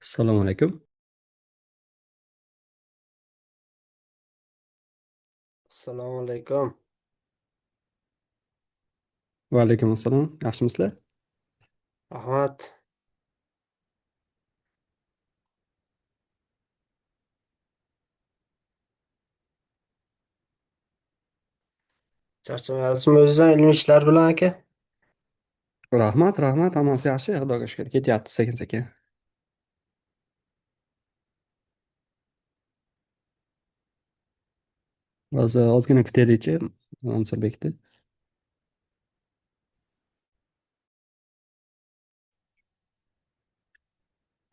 Assalomu alaykum. Assalomu alaykum. Va alaykum assalom. Yaxshimisizlar? Rahmat. Charchamayapsizmi o'zingizdan ilmiy ishlar bilan aka? Rahmat. Hammasi yaxshi, Xudoga shukr. Ketyapti sekin-sekin. Hozir ozgina kutaylikchi, Mansurbekni.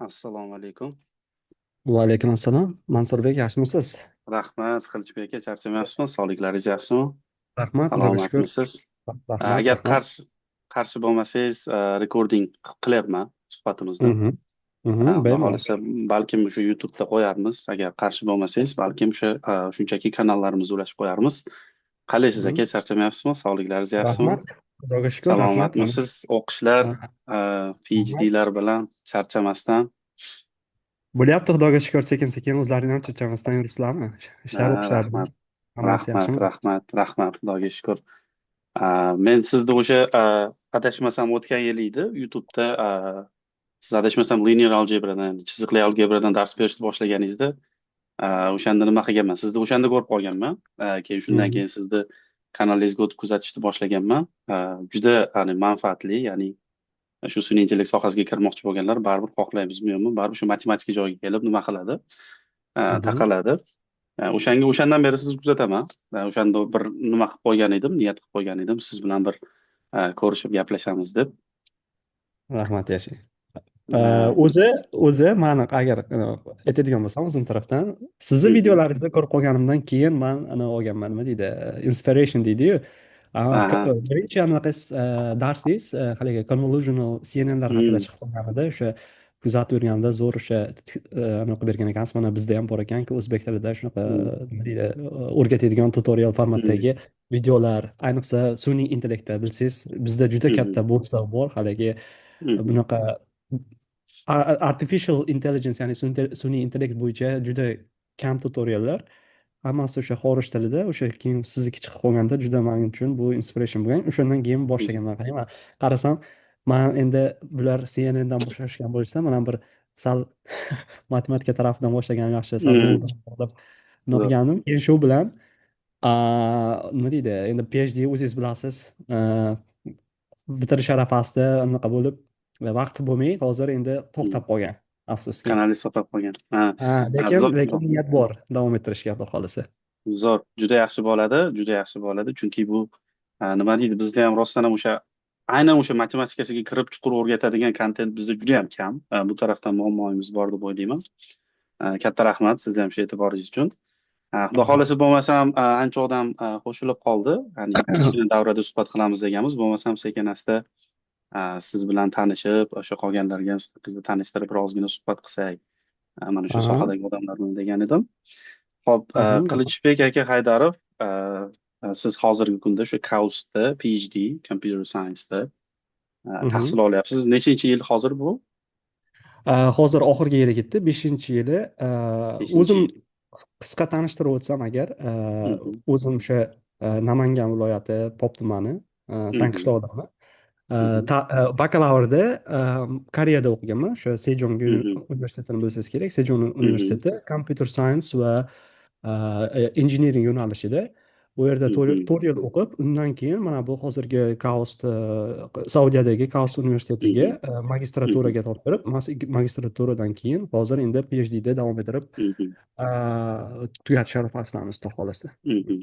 Assalomu alaykum. Va alaykum assalom. Mansurbek, yaxshimisiz? Rahmat, Qilichbek aka, charchamayapsizmi? Sog'liklaringiz yaxshimi? Rahmat, Xudoga shukr. Salomatmisiz? Agar Rahmat. qarshi bo'lmasangiz, rekording qilyapman suhbatimizni. Mhm. Xudo Bemalol. xohlasa, balkim o'sha YouTube'da qo'yarmiz. Agar qarshi bo'lmasangiz, balkim o'sha shunchaki kanallarimizni ulashib qo'yarmiz. Qalaysiz Mhm. aka, charchamayapsizmi? Sog'liklaringiz yaxshimi? Rahmat. Xudoga shukr, rahmat. Salomatmisiz? O'qishlar, Rahmat. PhDlar bilan charchamasdan. Bo'lyapti, Xudoga shukr, sekin-sekin. O'zlaring ham charchamasdan yuribsizlarmi? Ishlar, o'qishlar bilan. Rahmat, Hammasi yaxshimi? rahmat, Xudoga shukur. Men sizni o'sha adashmasam o'tgan yil edi YouTube'da siz adashmasam linear algebradan, chiziqli algebradan dars berishni boshlaganingizda o'shanda nima qilganman? Sizni o'shanda ko'rib qolganman. Keyin shundan Mhm. keyin sizni kanalingizga o'tib kuzatishni boshlaganman. Juda manfaatli, ya'ni shu sun'iy intellekt sohasiga kirmoqchi bo'lganlar baribir xohlaymizmi yo'qmi, baribir shu matematika joyiga kelib nima qiladi? Mhm. Taqaladi. O'shandan beri sizni kuzataman. O'shanda bir nima qilib qo'ygan edim, niyat qilib qo'ygan edim, siz bilan bir ko'rishib gaplashamiz deb. Rahmat yashang. Uh, O'zi mani agar aytadigan bo'lsam o'zim tarafdan sizni mhm. videolaringizni ko'rib qolganimdan keyin man olganman, nima deydi, inspiration deydiyu. Aha. Birinchi anaqa darsingiz haligi convolutional CNNlar haqida Mm, chiqib qolganida o'sha kuzatib yurganimda zo'r o'sha anaqa bergan ekansiz. Mana bizda ham bor ekanku o'zbek tilida shunaqa mm, nima deydi, o'rgatadigan tutorial mm, formatdagi videolar, ayniqsa sun'iy intellektda bilsangiz bizda juda mhm, katta bo'shliq bor haligi mhm, bunaqa artificial intelligence, ya'ni sun'iy intellekt bo'yicha juda kam tutoriallar, hammasi o'sha xorij tilida. O'sha keyin sizniki chiqib qolganda juda men uchun bu inspiration bo'lgan. O'shandan keyin boshlaganman. Qarang, qarasam man endi bular CNN dan boshlashgan bo'lsa, man ham bir sal matematika tarafidan boshlagan yaxshi, sal mm. bo'ldim deb nima Zo'r. qilgandim. Keyin shu bilan nima deydi, endi PhD o'zingiz bilasiz, bitirish arafasida anaqa bo'lib vaqti bo'lmay hozir endi Mm. to'xtab qolgan, afsuski. Kanalingiz to'xtab qolgan. Lekin Zo'r. niyat bor davom ettirishga, xudo xohlasa. Zo'r. Juda yaxshi bo'ladi, juda yaxshi bo'ladi. Chunki bu nima deydi, bizda ham rostdan ham aynan o'sha matematikasiga kirib chuqur o'rgatadigan kontent bizda juda ham kam. Bu tarafdan muammoyimiz bor deb o'ylayman. Katta rahmat sizga ham shu e'tiboringiz uchun. Xudo xohlasa bo'lmasam ancha odam qo'shilib qoldi. Ya'ni kichkina davrada suhbat qilamiz deganmiz. Bo'lmasam sekin asta siz bilan tanishib, o'sha qolganlarga ham sizni tanishtirib, bir ozgina suhbat qilsak, mana shu Aha. sohadagi odamlar bilan degan edim. Ho'p, Mhm. Qilichbek aka Haydarov, siz hozirgi kunda shu KAUSda PhD Computer Science'da Mhm. tahsil olyapsiz. Nechinchi yil hozir bu? Hozir oxirgi yili ketdi, 5-yili. Beshinchi O'zim yil. qisqa tanishtirib o'tsam agar, Mhm, o'zim o'sha Namangan viloyati Pop tumani mhm, Sanqishloqdaman. mhm, Bakalavrda Koreyada o'qiganman. O'sha Sejong mhm, universitetini bilsangiz kerak. Sejong mhm, universiteti Computer Science va engineering yo'nalishida. Bu yerda mhm, 4 yil o'qib, undan keyin mana bu hozirgi KAUST, Saudiyadagi KAUST universitetiga mhm, mhm, magistraturaga topshirib, magistraturadan keyin hozir endi PhDda davom ettirib mhm, tugatish arafasidan, xudo xohlasa. mhm.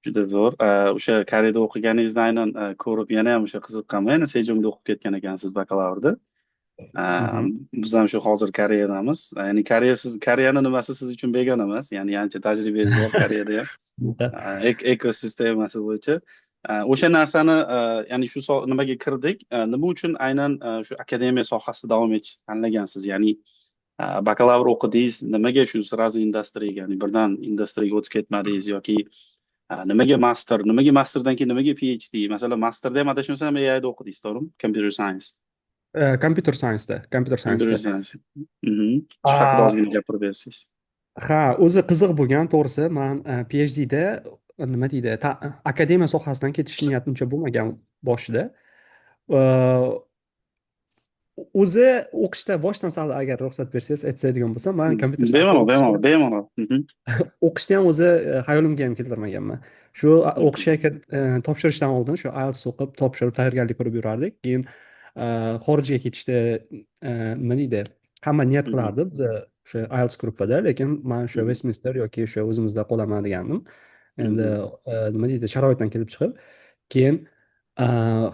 Juda zo'r. O'sha Koreyada o'qiganingizni aynan ko'rib yana ham o'sha qiziqqanman. Yana Sejongda o'qib ketgan ekansiz bakalavrda. Mhm. Biz ham shu hozir Koreyadamiz. Ya'ni Koreyani nimasi siz uchun begona emas. Ya'ni ancha tajribangiz bor Koreyada ham. Ekosistemasi bo'yicha. O'sha narsani ya'ni shu nimaga kirdik? Nima uchun aynan shu akademiya sohasida davom etishni tanlagansiz? Ya'ni bakalavr o'qidingiz, nimaga shu srazu industriyaga, ya'ni birdan industriyaga o'tib ketmadingiz yoki nimaga masterdan keyin nimaga PhD? Masalan, masterda ham adashmasam AIda o'qidingiz, to'g'rimi? Computer Science. Computer science'da, computer Computer science'da. science. Mhm. Shu haqida A, ozgina gapirib bersangiz. ha, o'zi qiziq bo'lgan, to'g'risi. Men PhDda nima deydi, akademiya sohasidan ketish niyatim uncha bo'lmagan boshida. E, O'zi o'qishda boshdan sal agar ruxsat bersangiz aytadigan bo'lsam, men kompyuter scienceda Bemalol, o'qishda bemalol, bemalol. Mhm. o'qishni ham o'zi hayolimga ham keltirmaganman. Shu Mhm. o'qishga topshirishdan oldin shu IELTS o'qib, topshirib, tayyorgarlik ko'rib yurardik. Keyin xorijga ketishda nima deydi, hamma niyat Mhm. qilardi biz o'sha IELTS gruppada, lekin man o'sha Mhm. Westminster yoki o'sha o'zimizda qolaman degandim. Endi Mhm. nima deydi, sharoitdan kelib chiqib, keyin uh,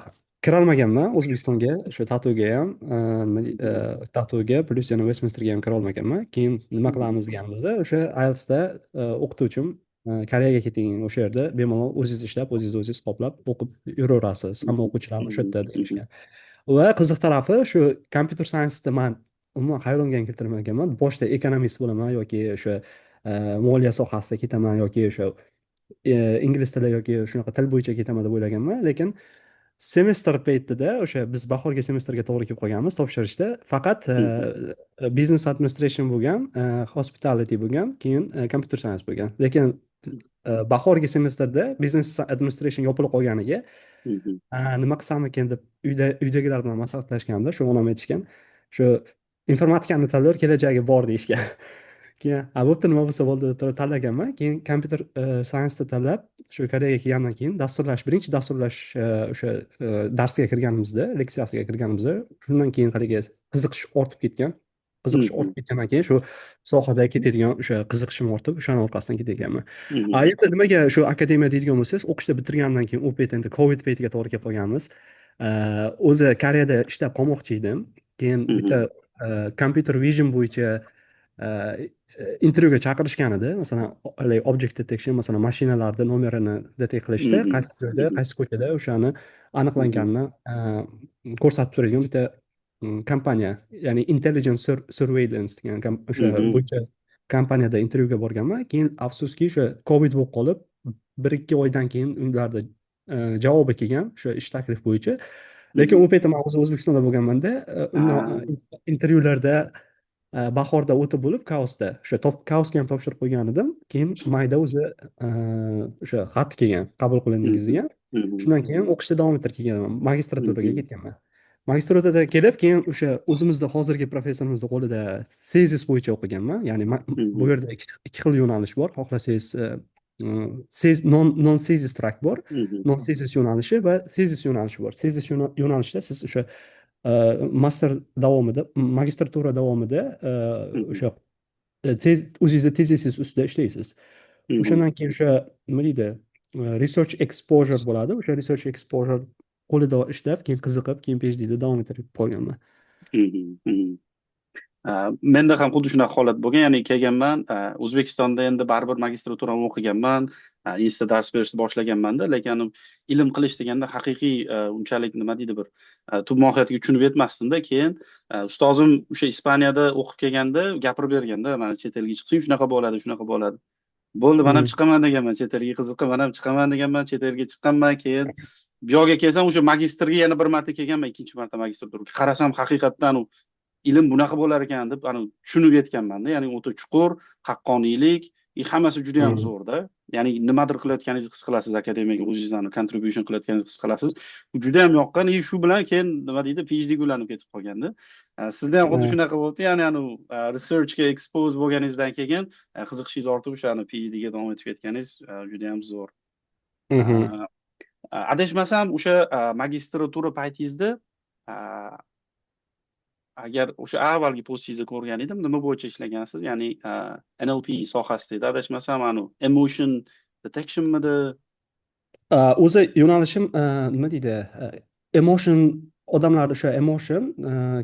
kirolmaganman O'zbekistonga, o'sha TATUga ham, Mhm. TATUga plus yana Westminsterga ham kirolmaganman. Keyin nima Mhm. qilamiz deganimizda, o'sha IELTSda o'qituvchim Koreyaga keting, o'sha yerda bemalol o'zingiz ishlab, o'zingiz qoplab o'qib yuraverasiz. Hamma o'quvchilarni o'sha yerda Mhm. degan. Va qiziq tarafi shu computer science'da man umuman hayolimga ham keltirmaganman. Boshida ekonomist bo'laman yoki o'sha moliya sohasida ketaman yoki o'sha ingliz tili yoki shunaqa til bo'yicha ketaman deb o'ylaganman. Lekin semestr paytida o'sha biz bahorgi semestrga to'g'ri kelib qolganmiz topshirishda. Faqat Mhm. business administration bo'lgan, hospitality bo'lgan, keyin computer science bo'lgan. Lekin bahorgi semestrda business administration yopilib qolganiga Mhm. nima qilsam ekan deb uydagilar bilan maslahatlashganda shu onam aytishgan, shu informatikani tanlab kelajagi bor deyishgan. Keyin bo'pti, nima bo'lsa bo'ldi deb turib tanlaganman. Keyin computer scienceni tanlab shu Koreyaga kelgandan keyin birinchi dasturlash o'sha darsiga kirganimizda, leksiyasiga kirganimizda, shundan keyin haligi qiziqish ortib ketgan. Qiziqish Mhm. ortib ketgandan keyin shu sohada ketadigan o'sha qiziqishim ortib, o'shani orqasidan ketganman. Mhm. Endi nimaga shu akademiya deydigan bo'lsangiz, o'qishni bitirgandan keyin u payt endi Covid paytiga to'g'ri kelib qolganmiz. O'zi Koreyada ishlab qolmoqchi edim. Keyin bitta Mhm. computer vision bo'yicha intervyuga chaqirishgan edi. Masalan, haligi object detection, masalan, mashinalarni nomerini detek qilishda, Mhm. qaysi joyda, Mhm. qaysi ko'chada o'shani Mhm. aniqlanganini ko'rsatib turadigan bitta kompaniya, ya'ni Intelligence Surveillance degan o'sha Mhm. bo'yicha kompaniyada intervyuga borganman. Keyin afsuski o'sha Covid bo'lib qolib, 1-2 oydan keyin ularda javobi kelgan o'sha ish taklif bo'yicha. Lekin Mhm. u paytda men O'zbekistonda bo'lganmanda, undan Ah. intervyularda bahorda o'tib bo'lib, kaosda o'sha kaosga ham topshirib qo'ygan edim. Keyin mayda o'zi o'sha xat kelgan, qabul qilindingiz Mhm. degan. Mhm. Shundan keyin o'qishda davom ettirib kelganman, magistraturaga Mhm. ketganman. Magistraturada kelib, keyin o'sha o'zimizda hozirgi professorimizni qo'lida tezis bo'yicha o'qiganman. Ya'ni bu Mhm. yerda ikki xil yo'nalish bor. Xohlasangiz non tezis track bor. Mhm. Non tezis yo'nalishi va tezis yo'nalishi bor. Tezis yo'nalishida siz o'sha master davomida, magistratura davomida Mhm. o'sha o'zingizni tezisingiz ustida ishlaysiz. Mhm. O'shandan keyin o'sha nima deydi, research exposure bo'ladi. O'sha research exposure qo'lida ishlab, keyin qiziqib, keyin PhDda davom ettirib qolganman. Mhm. Mhm. Menda ham xuddi shunaqa holat bo'lgan. Ya'ni kelganman, O'zbekistonda endi baribir magistraturamni o'qiganman, institutda dars berishni boshlaganman-da, lekin ilm qilish deganda haqiqiy unchalik nima deydi, bir tub mohiyatiga tushunib yetmasdimda. Keyin ustozim o'sha Ispaniyada o'qib kelganda gapirib berganda, mana chet elga chiqsang shunaqa bo'ladi, shunaqa bo'ladi. Bo'ldi, man ham Hmm. chiqaman deganman, chet elga qiziqib, man ham chiqaman deganman, chet elga chiqqanman. Keyin bu yoqqa kelsam, o'sha magistrga yana bir marta kelganman, ikkinchi marta magistraturaga. Qarasam haqiqatdan ilm bunaqa bo'lar ekan deb tushunib yetganmanda. Ya'ni o'ta chuqur, haqqoniylik, hammasi juda ham Hmm. zo'rda. Ya'ni nimadir qilayotganingizni his qilasiz, akademiyaga o'zingizlarni contribution qilayotganingizni his qilasiz. Bu juda ham yoqqan. Shu bilan keyin nima deydi, PhD ga ulanib ketib qolganda. Sizda ham xuddi shunaqa bo'ldi. Ya'ni researchga expose bo'lganingizdan keyin qiziqishingiz ortib o'shani PhD ga davom etib ketganingiz juda ham zo'r. Mhm. Adashmasam o'sha magistratura paytingizda agar o'sha avvalgi postingizni ko'rgan edim, nima bo'yicha ishlagansiz? Ya'ni NLP sohasida edi. Adashmasam, emotion detectionmidi? O'zi yo'nalishim nima deydi, emotion, odamlar o'sha emotion,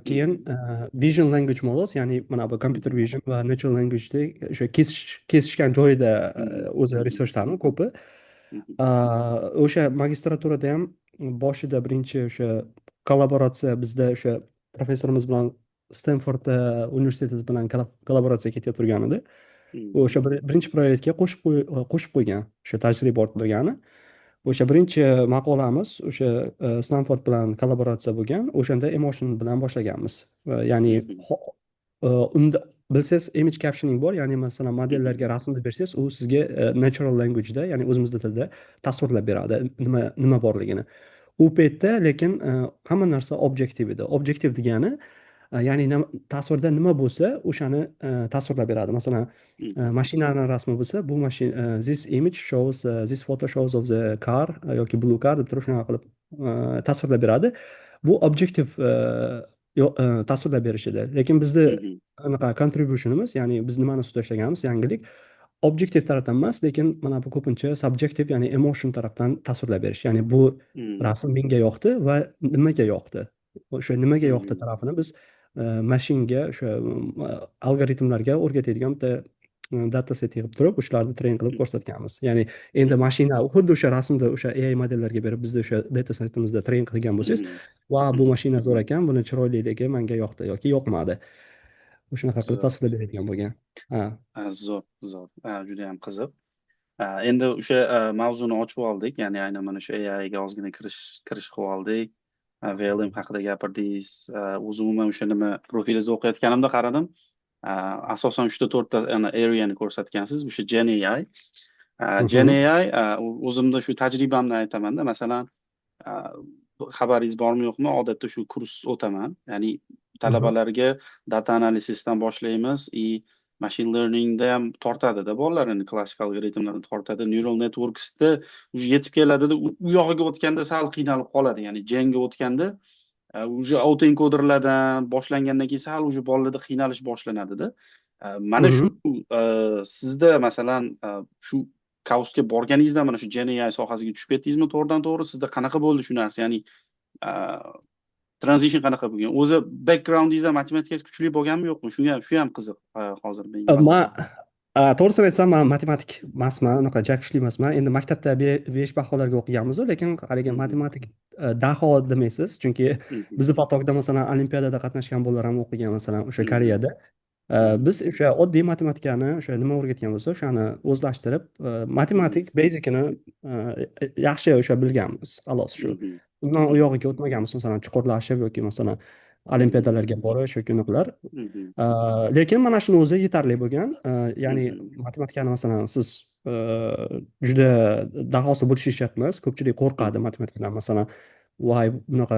keyin Mhm. vision language models, ya'ni mana bu computer vision va natural languageda o'sha kesishgan joyida Mhm. o'zi Mhm. researchlarni ko'pi. Mhm. O'sha magistraturada ham boshida birinchi o'sha kollaboratsiya bizda o'sha professorimiz bilan Stenford universiteti bilan kollaboratsiya ketib turgan edi. Mhm. O'sha birinchi proyektga qo'shib qo'ygan o'sha tajriba orttirgani. O'sha birinchi maqolamiz o'sha Stanford bilan kollaboratsiya bo'lgan. O'shanda emotion bilan boshlaganmiz. Ya'ni Mhm. unda bilsangiz image captioning bor, ya'ni masalan Mhm. modellarga rasmni bersangiz, u sizga natural language'da, ya'ni o'zimizda tilda tasvirlab beradi nima borligini. U paytda lekin hamma narsa objektiv edi. Objektiv degani ya'ni tasvirda nima bo'lsa o'shani tasvirlab beradi. Masalan, Mhm. mashinani rasmi bo'lsa, bu mashina this image shows this photo shows of the car yoki blue car deb turib shunaqa qilib tasvirlab beradi. Bu objektiv tasvirlab berish edi. Lekin bizni Mhm. anaqa contributionimiz, ya'ni biz nimani ustida ishlaganmiz, yangilik objektiv tarafdan emas, lekin mana bu ko'pincha subjektiv, ya'ni emotion tarafdan tasvirlab berish. Ya'ni bu Mhm. rasm menga yoqdi va nimaga yoqdi. O'sha nimaga yoqdi Mhm. tarafini biz mashinga o'sha algoritmlarga o'rgatadigan bitta data set yig'ib turib o'shalarni train qilib ko'rsatganmiz. Ya'ni endi Mhm. mashina xuddi o'sha rasmda o'sha AI modellarga berib bizda o'sha data setimizda train qilgan bo'lsangiz, Mhm. va bu Mhm. mashina zo'r ekan, buni chiroyliligi menga yoqdi yoki yoqmadi. Shunaqa qilib Zo'r. tasvirlab beradigan bo'lgan. Ha. Zo'r, zo'r. Juda ham qiziq. Endi o'sha mavzuni ochib oldik, ya'ni aynan mana shu AIga ozgina kirish qilib oldik. VLM haqida gapirdingiz. O'zi umuman o'sha nima profilingizda o'qiyotganimda qaradim. Asosan 3 ta 4 ta areani ko'rsatgansiz. O'sha Gen AI. Gen Mhm. AI o'zimda shu tajribamni aytamanda, masalan, xabaringiz bormi yo'qmi, odatda shu kurs o'taman. Ya'ni Mhm. talabalarga data analysisdan boshlaymiz и machine learningda ham tortadida bolalar, endi klassik algoritmlarni tortadi. Neural networksda уже yetib keladida, u yog'iga o'tganda sal qiynalib qoladi. Ya'ni Genga o'tganda уже autoencoderlardan boshlangandan keyin sal уже bolalarda qiynalish boshlanadida. Mana shu Mhm. sizda masalan shu kausga borganingizda mana shu Gen AI sohasiga tushib ketdingizmi to'g'ridan to'g'ri? Sizda qanaqa bo'ldi shu narsa? Ya'ni transition qanaqa bo'lgan? O'zi backgroundingizda matematikasi kuchli bo'lganmi yo'qmi? Shu ham qiziq hozir menga. Man to'g'risini aytsam, man matematik emasman, unaqa ja kuchli emasman. Endi maktabda besh baholarga o'qiganmiz, lekin qarang, Mhm. matematik daho demaysiz, chunki Mhm. bizni potokda masalan olimpiadada qatnashgan bolalar ham o'qigan, masalan o'sha Mhm. Koreyada. Mhm. Biz o'sha oddiy matematikani o'sha nima o'rgatgan bo'lsa, o'shani o'zlashtirib, Mhm. matematik basicini yaxshi o'sha bilganmiz, xolos shu. Mhm. Undan u Mhm. yog'iga o'tmaganmiz, masalan chuqurlashib yoki masalan Mhm. olimpiadalarga borish yoki unaqilar. Mhm. Lekin mana shuni o'zi yetarli bo'lgan. Ya'ni Mhm. matematikani masalan siz juda dahosi bo'lishni shartmas. Ko'pchilik qo'rqadi Mhm. matematikadan. Masalan, voy bunaqa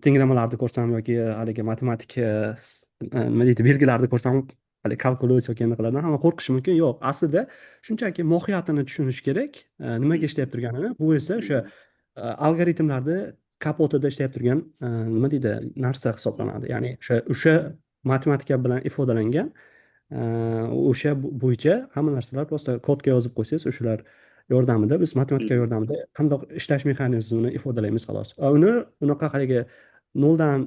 tenglamalarni ko'rsam yoki haligi matematik nima deydi belgilarni ko'rsam, haligi kalkulus yoki anaqalardan hamma qo'rqishi mumkin. Yo'q, aslida shunchaki mohiyatini tushunish kerak, nimaga ishlayib turganini. Bu esa o'sha Mhm. algoritmlarni kapotida ishlayib turgan nima deydi narsa hisoblanadi. Ya'ni o'sha matematika bilan ifodalangan o'sha bo'yicha hamma narsalar, просто kodga yozib qo'ysangiz, o'shalar yordamida biz matematika Mhm. yordamida qandoq ishlash mexanizmini ifodalaymiz, xolos. Uni unaqa haligi noldan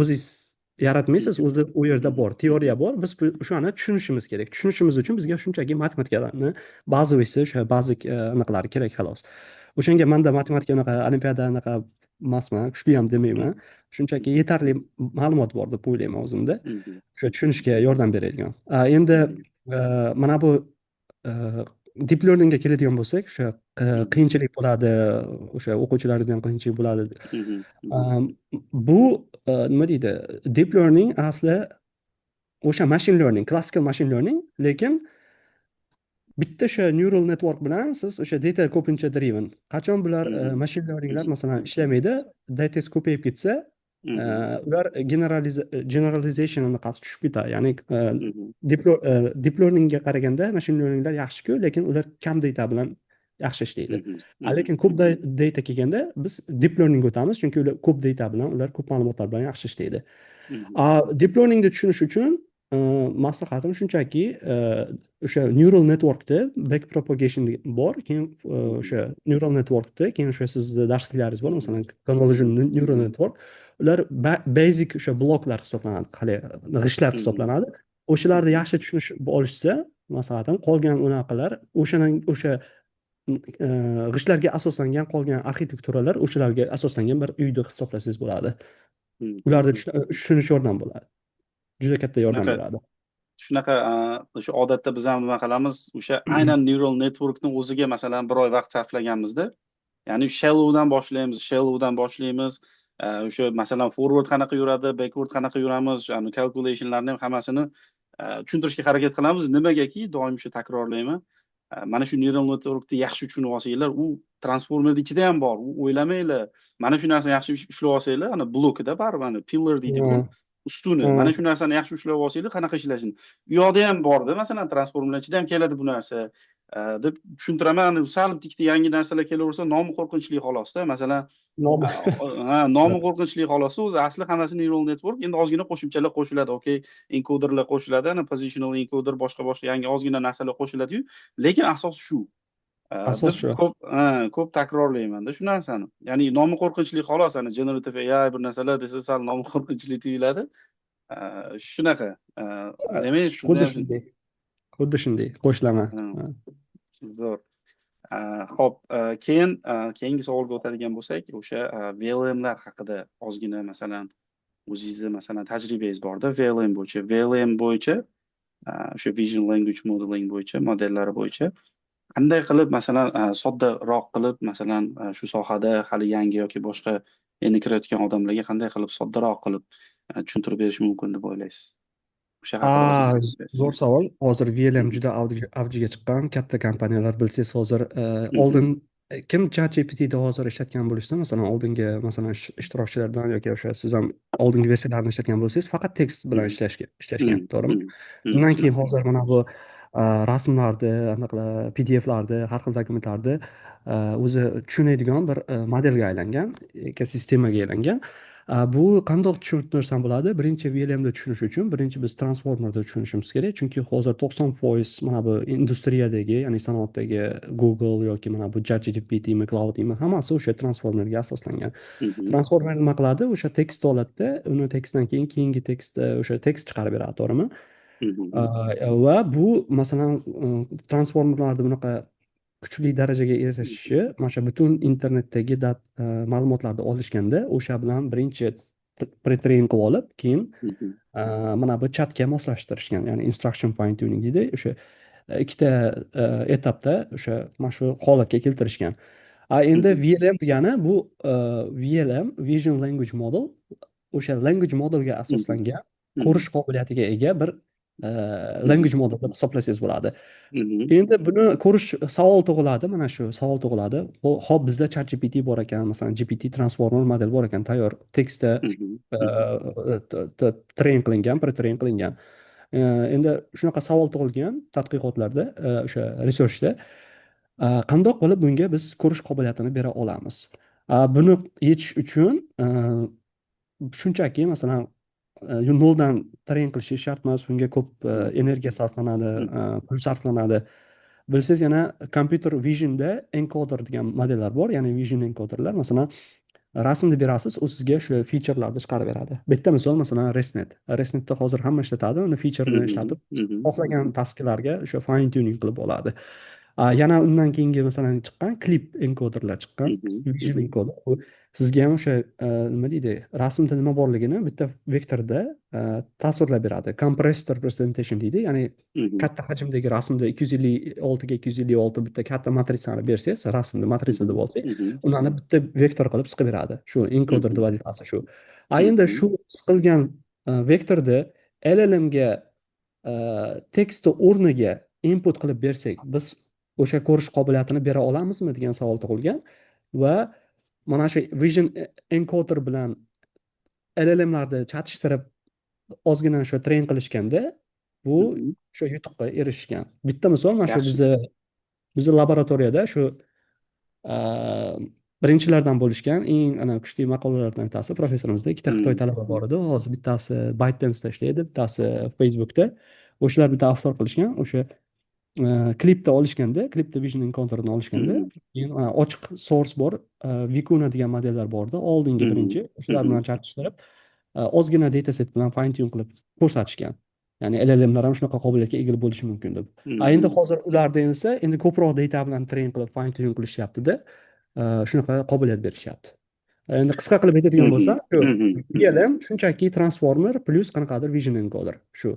o'zingiz yaratmaysiz, Mhm. o'zi u yerda Mhm. bor, teoriya bor. Biz o'shani tushunishimiz kerak. Tushunishimiz uchun bizga shunchaki matematikalarni bazovisi, o'sha bazik anaqalari kerak, xolos. O'shanga manda matematika unaqa olimpiada anaqa emasman, kuchli ham demayman. Shunchaki yetarli ma'lumot bor deb o'ylayman o'zimda. Mhm. O'sha tushunishga yordam beradigan. Endi Mhm. mana bu deep learningga keladigan bo'lsak, o'sha Mhm. qiyinchilik bo'ladi, o'sha o'quvchilaringizda ham qiyinchilik bo'ladi. Mhm. Mhm. Um, Bu nima deydi? Deep learning asli o'sha machine learning, classical machine learning, lekin bitta o'sha neural network bilan siz o'sha data ko'pincha driven. Qachon bular Mhm. machine learninglar Mhm. masalan ishlamaydi, datangiz ko'payib ketsa, Mhm. ular generalization anaqasi tushib ketadi. Ya'ni Mhm. deep learningga qaraganda machine learninglar yaxshi-ku, lekin ular kam data bilan yaxshi ishlaydi. Mhm. Mhm. Lekin ko'p data kelganda biz deep learning o'tamiz, chunki ular ko'p data bilan, ular ko'p ma'lumotlar bilan yaxshi ishlaydi. Mhm. Deep learningni tushunish uchun maslahatim shunchaki, o'sha neural networkda backpropagation bor, keyin Mhm. o'sha neural networkda keyin o'sha sizni darsliklaringiz bor, Mhm. masalan convolution Mhm. neural network, ular basic o'sha bloklar hisoblanadi, hali g'ishtlar Mhm. hisoblanadi. O'shalarni Mhm. yaxshi tushunib olishsa, maslahatim qolgan unaqalar o'sha g'ishtlarga asoslangan qolgan arxitekturalar o'shalarga asoslangan bir uyni hisoblasangiz bo'ladi. Mhm. Ularni tushunish yordam bo'ladi. Juda katta yordam Shunaqa beradi. shunaqa o'sha odatda biz ham nima qilamiz, o'sha aynan neural networkni o'ziga masalan bir oy vaqt sarflaganmizda, Ya'ni shellowdan boshlaymiz. O'sha masalan forward qanaqa yuradi, backward qanaqa yuramiz, ya'ni calculationlarni ham hammasini tushuntirishga harakat qilamiz. Nimagaki doim shu takrorlayman. Mana shu neural networkni yaxshi tushunib olsanglar, u transformerni ichida ham bor. U o'ylamanglar. Mana shu narsani yaxshi ushlab olsanglar, ana blokida baribir ana pillar deydi-ku, Ha, ustuni. ha. Mana shu narsani yaxshi ushlab olsanglar, qanaqa ishlashini. U yoqda ham borda, masalan, transformerlar ichida ham keladi bu narsa. Deb tushuntiraman. Sal bitta yangi narsalar kelaversa, nomi qo'rqinchli xolosda. Masalan, Nom- nomi qo'rqinchli xolosda, o'zi asli hammasi neural network. Endi ozgina qo'shimchalar qo'shiladi, okey, encoderlar qo'shiladi, ana positional encoder, boshqa yangi ozgina narsalar qo'shiladi-yu, lekin asos shu. Asos Deb shu. ko'p takrorlaymanda shu narsani. Ya'ni nomi qo'rqinchli xolos, ana generative AI bir narsalar desa sal nomi qo'rqinchli tuyuladi. Shunaqa. Demak, Xuddi sizda ham shunday. Xuddi shunday. Qo'shilama. Ha. zo'r. Xo'p, keyingi savolga o'tadigan bo'lsak, o'sha VLMlar haqida ozgina, masalan, o'zingizni masalan tajribangiz borda VLM bo'yicha o'sha Vision Language Modeling bo'yicha modellari bo'yicha qanday qilib, masalan, soddaroq qilib, masalan, shu sohada hali yangi yoki boshqa endi kirayotgan odamlarga qanday qilib soddaroq qilib tushuntirib berish mumkin deb o'ylaysiz? O'sha haqida ozgina aytsangiz. Zo'r savol. Hozir VLM juda avjiga chiqqan katta kompaniyalar, bilsangiz hozir oldin kim ChatGPT'da hozir ishlatgan bo'lishsa, masalan, oldingi masalan ishtirokchilardan yoki o'sha siz ham oldingi versiyalarni ishlatgan bo'lsangiz, faqat tekst bilan ishlashgan, to'g'rimi? Undan keyin hozir mana bu rasmlarni, anaqa PDFlarni, har xil dokumentlarni o'zi tushunadigan bir modelga aylangan, ekosistemaga aylangan. Bu qandoq tushuntirsam bo'ladi? Birinchi VLMda tushunish uchun birinchi biz transformerda tushunishimiz kerak, chunki hozir 90% mana bu industriyadagi, ya'ni sanoatdagi Google yoki mana bu ChatGPTmi, Cloud'mi, hammasi o'sha transformerga asoslangan. Transformer nima qiladi? O'sha tekst oladida, uni tekstdan keyin keyingi tekstda o'sha tekst chiqarib beradi, to'g'rimi? Va bu masalan transformerlarni bunaqa kuchli darajaga erishishi mana shu butun internetdagi ma'lumotlarni olishganda o'sha bilan birinchi pretrain qilib olib, keyin mana bu chatga moslashtirishgan, ya'ni instruction fine tuning deydi, o'sha ikkita etapda o'sha mana shu holatga keltirishgan. Endi VLM degani bu VLM, Vision Language Model, o'sha language modelga asoslangan ko'rish qobiliyatiga ega bir language model deb hisoblasangiz bo'ladi. Endi buni ko'rish savol tug'iladi, mana shu savol tug'iladi. Hop, bizda ChatGPT bor ekan, masalan, GPT transformer model bor ekan, tayyor tekstda train qilingan, pretrain qilingan. Endi shunaqa savol tug'ilgan tadqiqotlarda, o'sha researchda qandoq qilib bunga biz ko'rish qobiliyatini bera olamiz? Buni yechish uchun shunchaki masalan noldan train qilishi shart emas, bunga ko'p energiya sarflanadi, pul sarflanadi. Bilsangiz, yana computer visionda encoder degan modellar bor, ya'ni vision encoderlar. Masalan, rasmni berasiz, u sizga shu featurelarni chiqarib beradi. Bitta misol, masalan, ResNetda hozir hamma ishlatadi, uni featureini ishlatib, xohlagan tasklarga o'sha fine tuning qilib oladi. Yana undan keyingi masalan chiqqan clip encoderlar chiqqan, vision encoder. Bu sizga ham o'sha nima deydi, rasmda nima borligini bitta vektorda tasvirlab beradi. Compressed representation deydi, ya'ni katta hajmdagi rasmda 256 ga 256 bitta katta matritsani bersangiz, rasmni matritsada bo'lsa, ularni bitta vektor qilib siqib beradi. Shu encoder vazifasi shu. Endi shu siqilgan vektorni LLMga tekstni o'rniga input qilib bersak, biz o'sha ko'rish qobiliyatini bera olamizmi degan savol tug'ilgan. Va mana shu vision encoder bilan LLMlarni chatishtirib ozgina shu train qilishganda bu shu yutuqqa erishgan. Bitta misol, mana shu bizni laboratoriyada shu birinchilardan bo'lishgan eng kuchli maqolalardan bittasi professorimizda ikkita Xitoy talaba bor edi. Hozir bittasi ByteDance'da ishlaydi, bittasi Facebook'da. O'shalar bitta avtor qilishgan. O'sha klipda olishganda, klipda vision encoderni olishganda, keyin ochiq source bor, Vicuna degan modellar bordi, oldingi birinchi, o'shalar bilan chatishtirib, ozgina dataset bilan fine tune qilib ko'rsatishgan. Ya'ni LLMlar ham shunaqa qobiliyatga ega bo'lishi mumkin deb. Endi hozir ularda esa endi ko'proq data bilan train qilib fine tune qilishyapti-da, shunaqa qobiliyat berishyapti. Endi qisqa qilib aytadigan bo'lsam, shu VLM shunchaki transformer plus qanaqadir vision encoder shu.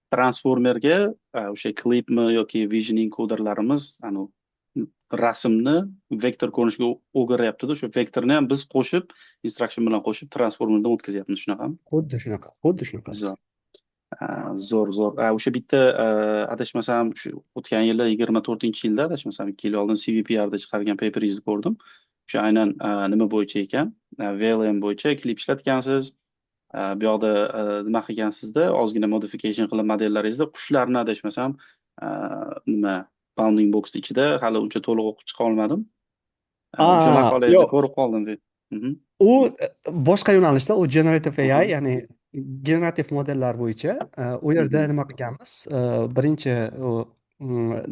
Transformerga o'sha clipmi yoki vision encoderlarimiz rasmni vektor ko'rinishga o'giryaptida, o'sha vektorni ham biz qo'shib, instruction bilan qo'shib transformerdan o'tkazyapmiz, shunaqami? Xuddi shunaqa, xuddi shunaqa. Zo'r. Zo'r, zo'r. O'sha bitta adashmasam shu o'tgan yili 24-yilda adashmasam 2 yil oldin CVPRda chiqargan paperingizni ko'rdim. O'sha aynan nima bo'yicha ekan? VLM bo'yicha klip ishlatgansiz. Bu yoqda nima qilgansizda, ozgina modification qilib modellaringizda qushlarni adashmasam nima bounding box ichida hali uncha to'liq o'qib chiqa olmadim. O'sha maqolangizda yo'q. ko'rib qoldim. U boshqa yo'nalishda, u generative Aha. AI, ya'ni generativ modellar bo'yicha u yerda nima qilganmiz? Birinchi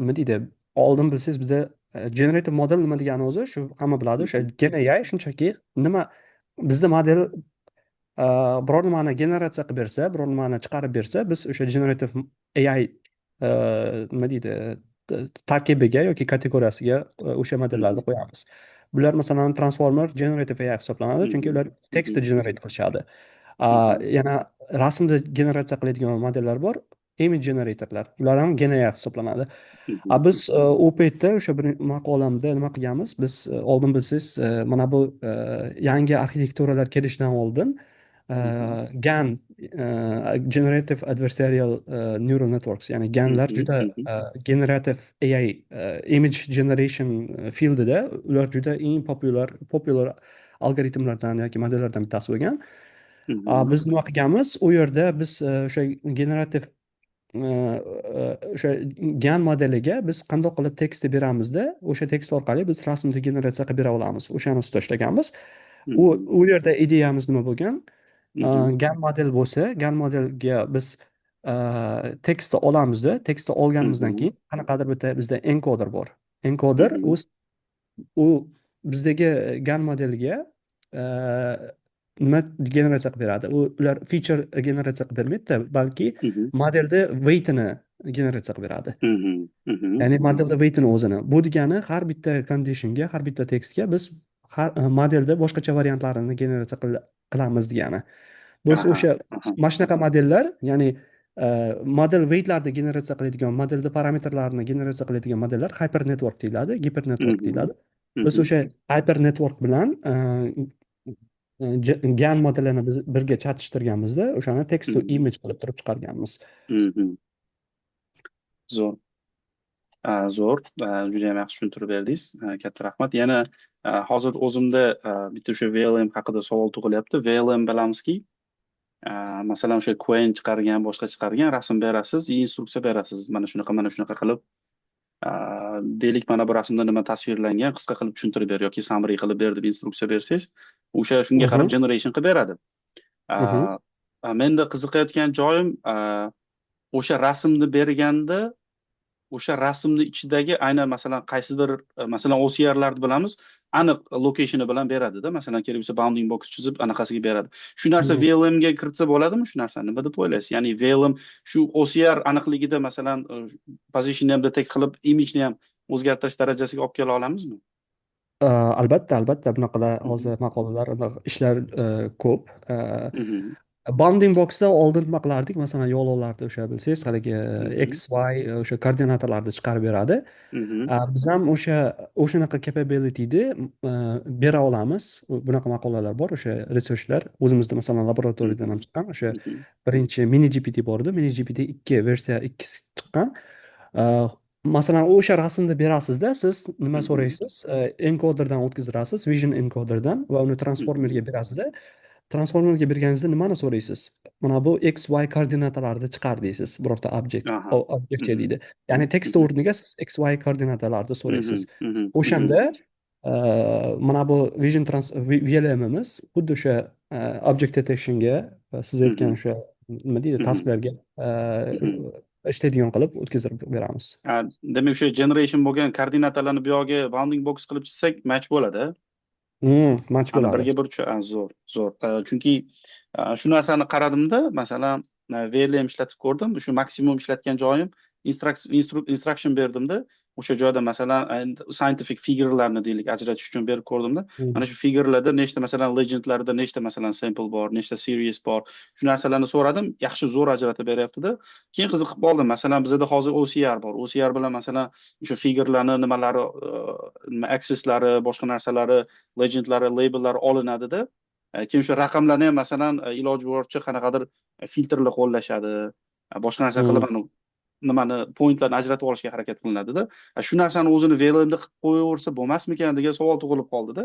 nima deydi? Oldin bilsangiz bizda generative model nima degani o'zi, shu hamma biladi, o'sha gen AI shunchaki nima bizda model biror nimani generatsiya qilib bersa, biror nimani chiqarib bersa, biz o'sha generative AI nima deydi, tarkibiga yoki kategoriyasiga o'sha modellarni qo'yamiz. Bular masalan transformer generative AI hisoblanadi, chunki ular tekstni generate qilishadi. Yana rasmni generatsiya qiladigan modellar bor, image generatorlar. Ular ham gen AI hisoblanadi. Biz u paytda o'sha bir maqolamda nima qilganmiz? Biz oldin bilsangiz, mana bu yangi arxitekturalar kelishidan oldin GAN, Generative Adversarial Neural Networks, ya'ni GANlar juda generative AI image generation fieldida ular juda eng populyar algoritmlardan yoki modellardan bittasi bo'lgan. Biz nima qilganmiz? U yerda biz o'sha generative o'sha GAN modeliga biz qandoq qilib tekstni beramizda, o'sha tekst orqali biz rasmni generatsiya qilib bera olamiz. O'shani ustida ishlaganmiz. U yerda ideyamiz nima bo'lgan? GAN model bo'lsa, GAN modelga biz tekstni olamizda, tekstni olganimizdan keyin qanaqadir bitta bizda encoder bor. Encoder u bizdagi GAN modeliga nima generatsiya qilib beradi? Ular feature generatsiya qilib bermaydi, balki modelni weightini generatsiya qilib beradi. Ya'ni modelni weightini o'zini. Bu degani har bitta conditionga, har bitta tekstga biz modelda boshqacha variantlarini generatsiya qilamiz degani. Biz o'sha mana shunaqa modellar, ya'ni model weightlarni generatsiya qiladigan, modelda parametrlarni generatsiya qiladigan modellar hyper network deyiladi, giper network deyiladi. Biz o'sha hyper network bilan GAN modelini biz birga chatishtirganmizda, o'shani text to image qilib turib chiqarganmiz. Zo'r. Zo'r. Juda ham yaxshi tushuntirib berdingiz. Katta rahmat. Yana hozir o'zimda bitta o'sha VLM haqida savol tug'ilyapti. VLM bilamizki, masalan o'sha Qwen chiqargan, boshqa chiqargan rasm berasiz, instruksiya berasiz. Mana shunaqa qilib deylik, mana bu rasmda nima tasvirlangan, qisqa qilib tushuntirib ber yoki summary qilib ber deb instruksiya bersangiz, o'sha shunga qarab generation qilib beradi. Menda qiziqayotgan joyim, o'sha rasmni berganda o'sha rasmni ichidagi aynan masalan qaysidir masalan OCR'larni bilamiz, aniq location bilan beradida. Masalan kerak bo'lsa bounding box chizib anaqasiga beradi. Shu narsa VLM ga kiritsa bo'ladimi shu narsani? Nima deb o'ylaysiz? Ya'ni VLM shu OCR aniqligida masalan position ham detect qilib image ni ham o'zgartirish darajasiga olib kela olamizmi? Albatta, bunaqalar hozir maqolalar, ishlar ko'p. Bounding boxda oldin nima qilardik? Masalan, yo'lovlarda o'sha bilsangiz, haligi x, y o'sha koordinatalarni chiqarib beradi. Biz ham o'shanaqa capabilityni bera olamiz. Bunaqa maqolalar bor, o'sha researchlar. O'zimizda masalan laboratoriyadan ham chiqqan. O'sha birinchi mini GPT bor edi. Mini GPT 2 versiya 2 chiqqan. Masalan, o'sha rasmni berasizda, siz nima so'raysiz? Encoderdan o'tkazdirasiz, vision encoderdan, va uni transformerga berasizda. Transformerga berganingizda nimani so'raysiz? Mana bu x, y koordinatalarni chiqar deysiz, birorta obyektga deydi. Ya'ni tekst o'rniga siz x, y koordinatalarni so'raysiz. O'shanda mana bu vision VLMimiz xuddi o'sha object detectionga, siz aytgan o'sha nima deydi, tasklarga ishlaydigan qilib o'tkazib beramiz. Demak, o'sha generation bo'lgan koordinatalarni bu yoqqa bounding box qilib chizsak match bo'ladi. Match bo'ladi. Birga bir zo'r. Chunki shu narsani qaradimda, masalan, VLM ishlatib ko'rdim. Shu maksimum ishlatgan joyim instruction berdimda, o'sha joyda masalan scientific figurelarni deylik ajratish uchun berib ko'rdimda. Hmm. Mana shu figurelarda nechta masalan legendlarda nechta masalan sample bor, nechta series bor. Shu narsalarni so'radim, yaxshi zo'r ajratib beryapti-da. Keyin qiziqib qoldim. Masalan, bizda hozir OCR bor. OCR bilan masalan o'sha figurelarni nimalari, nima accesslari, boshqa narsalari, legendlari, labellari olinadi-da. Keyin o'sha raqamlarni ham masalan iloji boricha qanaqadir filtrlar qo'llashadi. Boshqa narsa qilib nimani pointlarni ajratib olishga harakat qilinadi-da. Shu narsani o'zini VLMda qilib qo'yaversa bo'lmasmikan degan savol tug'ilib qoldi-da.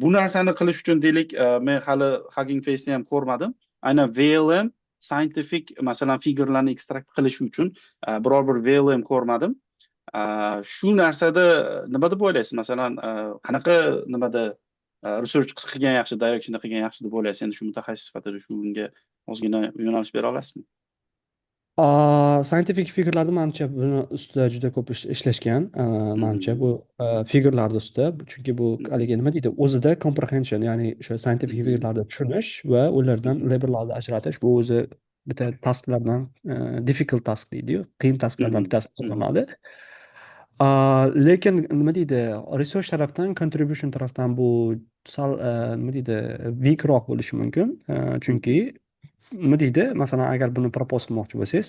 Bu narsani qilish uchun deylik, men hali Hugging Face'ni ham ko'rmadim. Aynan VLM scientific masalan figurelarni ekstrakt qilish uchun biror bir VLM ko'rmadim. Shu narsada nima deb o'ylaysiz? Masalan, qanaqa nimada research qilgan yaxshi, directionda qilgan yaxshi deb o'ylaysiz? Endi shu mutaxassis sifatida shunga ozgina yo'nalish bera olasizmi? Scientific figurlarda manimcha buni ustida juda ko'p ishlashgan. Manimcha bu figurlarni ustida, chunki bu haligi nima deydi, o'zida comprehension, ya'ni o'sha scientific figurlarni tushunish va ulardan labellarni ajratish, bu o'zi bitta tasklardan difficult task deydi-yu, qiyin tasklardan bittasi hisoblanadi. Lekin nima deydi, research tarafdan, contribution tarafdan bu sal nima deydi, weakroq bo'lishi mumkin. Chunki nima deydi, masalan, agar buni propose qilmoqchi bo'lsangiz,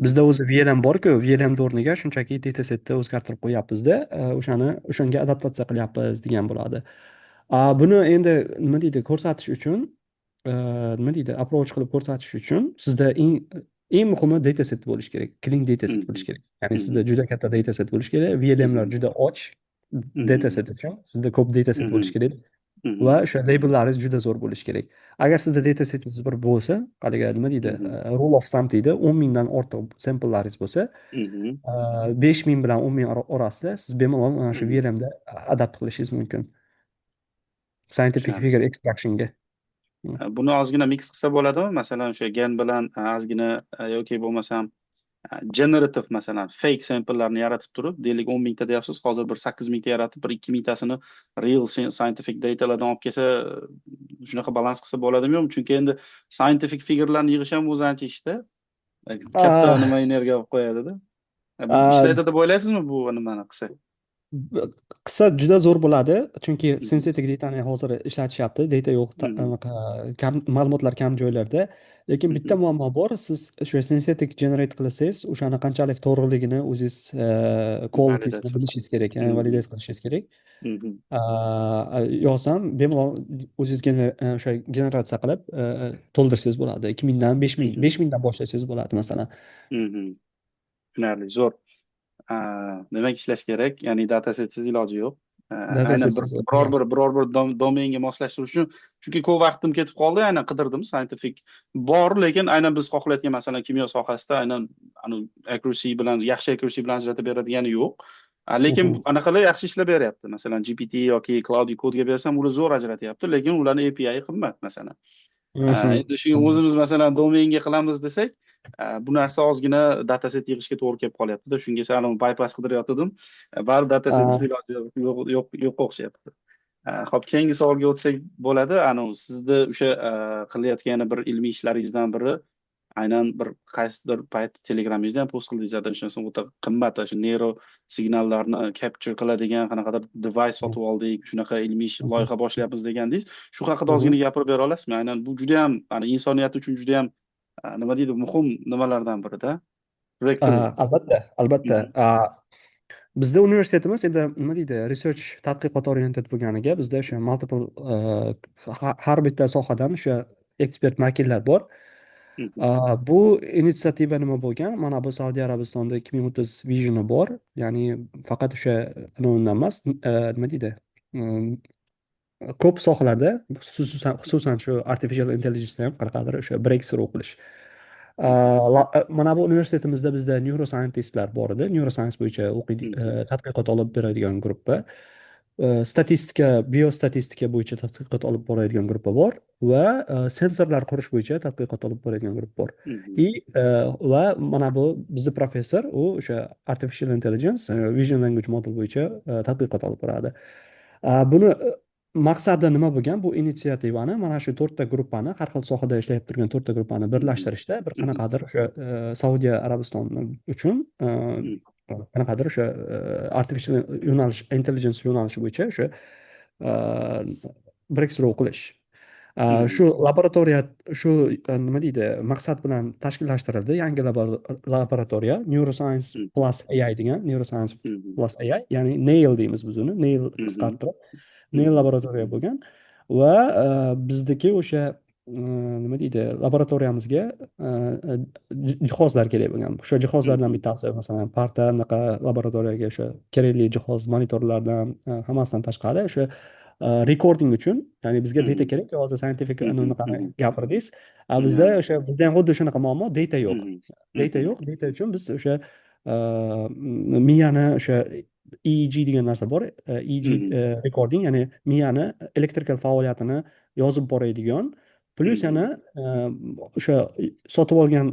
bizda o'zi VLM bor-ku, VLM o'rniga shunchaki datasetni o'zgartirib qo'yapmiz-da, o'shanga adaptatsiya qilyapmiz degan bo'ladi. Buni endi nima deydi, ko'rsatish uchun, nima deydi, approach qilib ko'rsatish uchun sizda eng muhimi dataset bo'lishi kerak, clean dataset bo'lishi kerak. Ya'ni sizda juda katta dataset bo'lishi kerak, VLMlar juda och dataset uchun, sizda ko'p dataset bo'lishi kerak. Va o'sha labellaringiz juda zo'r bo'lishi kerak. Agar sizda datasetingiz bir bo'lsa, haligi nima deydi, rule of thumb deydi, 10 mingdan ortiq samplelaringiz bo'lsa, 5 ming bilan 10 ming orasida siz bemalol mana shu VLMda adapt qilishingiz mumkin. Scientific figure extractionga. Buni ozgina mix qilsa bo'ladimi? Masalan, o'sha gen bilan ozgina yoki bo'lmasam generative masalan fake samplelarni yaratib turib, deylik 10 mingta deyapsiz, hozir bir 8 mingta yaratib, bir 2 mingtasini real scientific datalardan olib kelsa, shunaqa balans qilsa bo'ladimi? Chunki endi scientific figurelarni yig'ish ham o'zi ancha ishda. Katta nima energiya olib qo'yadi-da. Bu ishlaydi deb o'ylaysizmi bu nimani qilsa? Qilsa juda zo'r bo'ladi, chunki sensitive datani hozir ishlatishyapti, data yo'q, ma'lumotlar kam joylarda. Lekin bitta muammo bor, siz o'sha sensitive generate qilsangiz, o'shani qanchalik to'g'riligini o'zingiz quality'sini bilishingiz kerak, ya'ni validate qilishingiz kerak. Yozsam, bemalol o'zingiz o'sha generatsiya qilib to'ldirsangiz bo'ladi. 2000dan 5000dan boshlasangiz bo'ladi masalan. Tushunarli, zo'r. Demak ishlash kerak, ya'ni datasetsiz iloji yo'q. Aynan biror bir domenga moslashtirish uchun, chunki ko'p vaqtim ketib qoldi, aynan qidirdim, scientific bor, lekin aynan biz xohlayotgan masalan kimyo sohasida aynan accuracy bilan, yaxshi accuracy bilan ajratib beradigan yo'q. Lekin anaqalar yaxshi ishlab beryapti. Masalan, GPT yoki Cloud Code'ga bersam, ular zo'r ajratyapti, lekin ularning API qimmat masalan. Endi shu o'zimiz masalan domenga qilamiz desak, bu narsa ozgina dataset yig'ishga to'g'ri kelib qolyapti-da. Shunga sal bypass qidirayotgandim. Bari dataset yo'q o'xshayapti. Xo'p, keyingi savolga o'tsak bo'ladi. Sizni o'sha qilayotgan bir ilmiy ishlaringizdan biri aynan bir qaysidir payt Telegramingizda ham post qildingiz, adashmasam, o'ta qimmat shu neyro signallarni capture qiladigan qanaqadir device sotib oldik, shunaqa ilmiy loyiha boshlayapmiz degandingiz. Shu haqida ozgina gapirib bera olasizmi? Aynan bu juda ham insoniyat uchun juda ham nima deydi, muhim nimalardan birida. Albatta. Bizda universitetimiz endi nima deydi, research tadqiqot oriented bo'lganiga, bizda o'sha multiple har bitta sohadan o'sha ekspert vakillar bor. Bu inisiativa nima bo'lgan? Mana bu Saudiya Arabistonda 2030 visioni bor. Ya'ni faqat o'sha undan emas, nima deydi? Ko'p sohalarda, xususan shu artificial intelligence ham qanaqadir o'sha breakthrough qilish. Mana bu universitetimizda bizda neuroscientistlar bor edi, neuroscience bo'yicha tadqiqot olib beradigan gruppa. Statistika, biostatistika bo'yicha tadqiqot olib boradigan gruppa bor va sensorlar qurish bo'yicha tadqiqot olib boradigan grupp bor. Va mana bu bizni professor, u o'sha artificial intelligence, vision language model bo'yicha tadqiqot olib boradi. Buni maqsadi nima bo'lgan? Bu inisiativani mana shu 4 ta gruppani, har xil sohada ishlayib turgan 4 ta gruppani birlashtirishda bir qanaqadir o'sha Saudiya Arabistoni uchun qanaqadir o'sha artificial yo'nalish intelligence yo'nalishi bo'yicha o'sha breakthrough qilish. Shu laboratoriya shu nima deydi maqsad bilan tashkillashtirildi yangi laboratoriya Neuroscience plus AI degan Neuroscience plus AI, ya'ni NAIL deymiz biz uni, NAIL qisqartirib NAIL laboratoriya bo'lgan va bizniki o'sha nima deydi laboratoriyamizga jihozlar kerak bo'lgan. O'sha jihozlardan bittasi masalan parta anaqa laboratoriyaga o'sha kerakli jihoz monitorlardan hammasidan tashqari o'sha recording uchun, ya'ni bizga data kerak. Hozir scientific anaqani gapirdingiz. Bizda o'sha bizda ham xuddi shunaqa muammo, data yo'q. Data yo'q. Data uchun biz o'sha miyani o'sha EEG degan narsa bor. EEG recording, ya'ni miyani elektrikal faoliyatini yozib boradigan, plus yana o'sha sotib olgan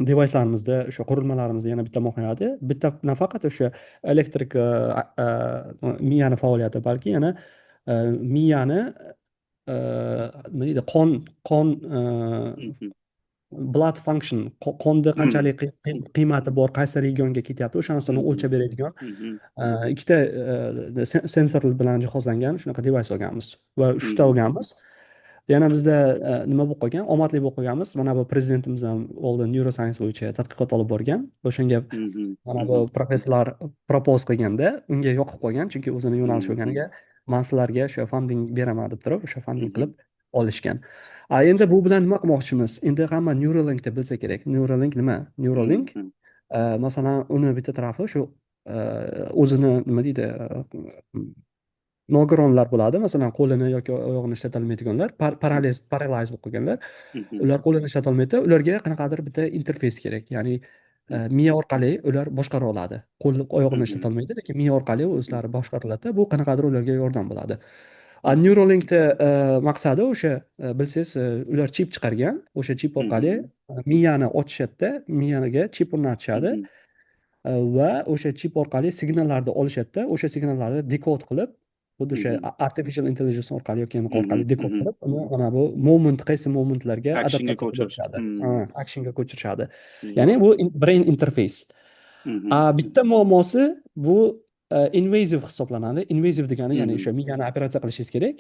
device-larimizda, o'sha qurilmalarimizda yana bitta mohiyati, bitta nafaqat o'sha elektrik miyani faoliyati, balki yana miyani nima deydi qon blood function, qonda qanchalik qiymati bor, qaysi regionga ketyapti, o'sha narsani o'lchab beradigan ikkita sensor bilan jihozlangan shunaqa device olganmiz va 3 ta olganmiz. Yana bizda nima bo'lib qolgan, omadli bo'lib qolganmiz. Mana bu prezidentimiz ham oldin neuroscience bo'yicha tadqiqot olib borgan. O'shanga mana bu professorlar propose qilganda unga yoqib qolgan, chunki o'zini yo'nalishi bo'lganiga man sizlarga o'sha funding beraman deb turib, o'sha funding qilib olishgan. Endi bu bilan nima qilmoqchimiz? Endi hamma Neuralinkni bilsa kerak. Neuralink nima? Neuralink masalan uni bitta tarafi shu o'zini nima deydi nogironlar bo'ladi, masalan qo'lini yoki oyog'ini ishlatolmaydiganlar, paraliz bo'lib qolganlar, ular qo'lini ishlatolmaydi, ularga qanaqadir bitta interfeys kerak, ya'ni miya orqali ular boshqara oladi. Qo'l oyog'ini ishlatolmaydi, lekin miya orqali o'zlari boshqariladi. Bu qanaqadir ularga yordam bo'ladi. Neuralinkda maqsadi o'sha, bilsangiz, ular chip chiqargan, o'sha chip orqali miyani ochishadi, miyaga chip o'rnatishadi va o'sha chip orqali signallarni olishadi, o'sha signallarni dekod qilib, xuddi o'sha artificial intelligence orqali yoki anaqa orqali dekod qilib, uni mana bu qaysi momentlarga Actionga adaptatsiya qilishadi. Actionga ko'chirishadi. Zo'r. Ya'ni bu brain interface. Bitta muammosi bu invasive hisoblanadi. Invasive degani ya'ni o'sha miyani operatsiya qilishingiz kerak,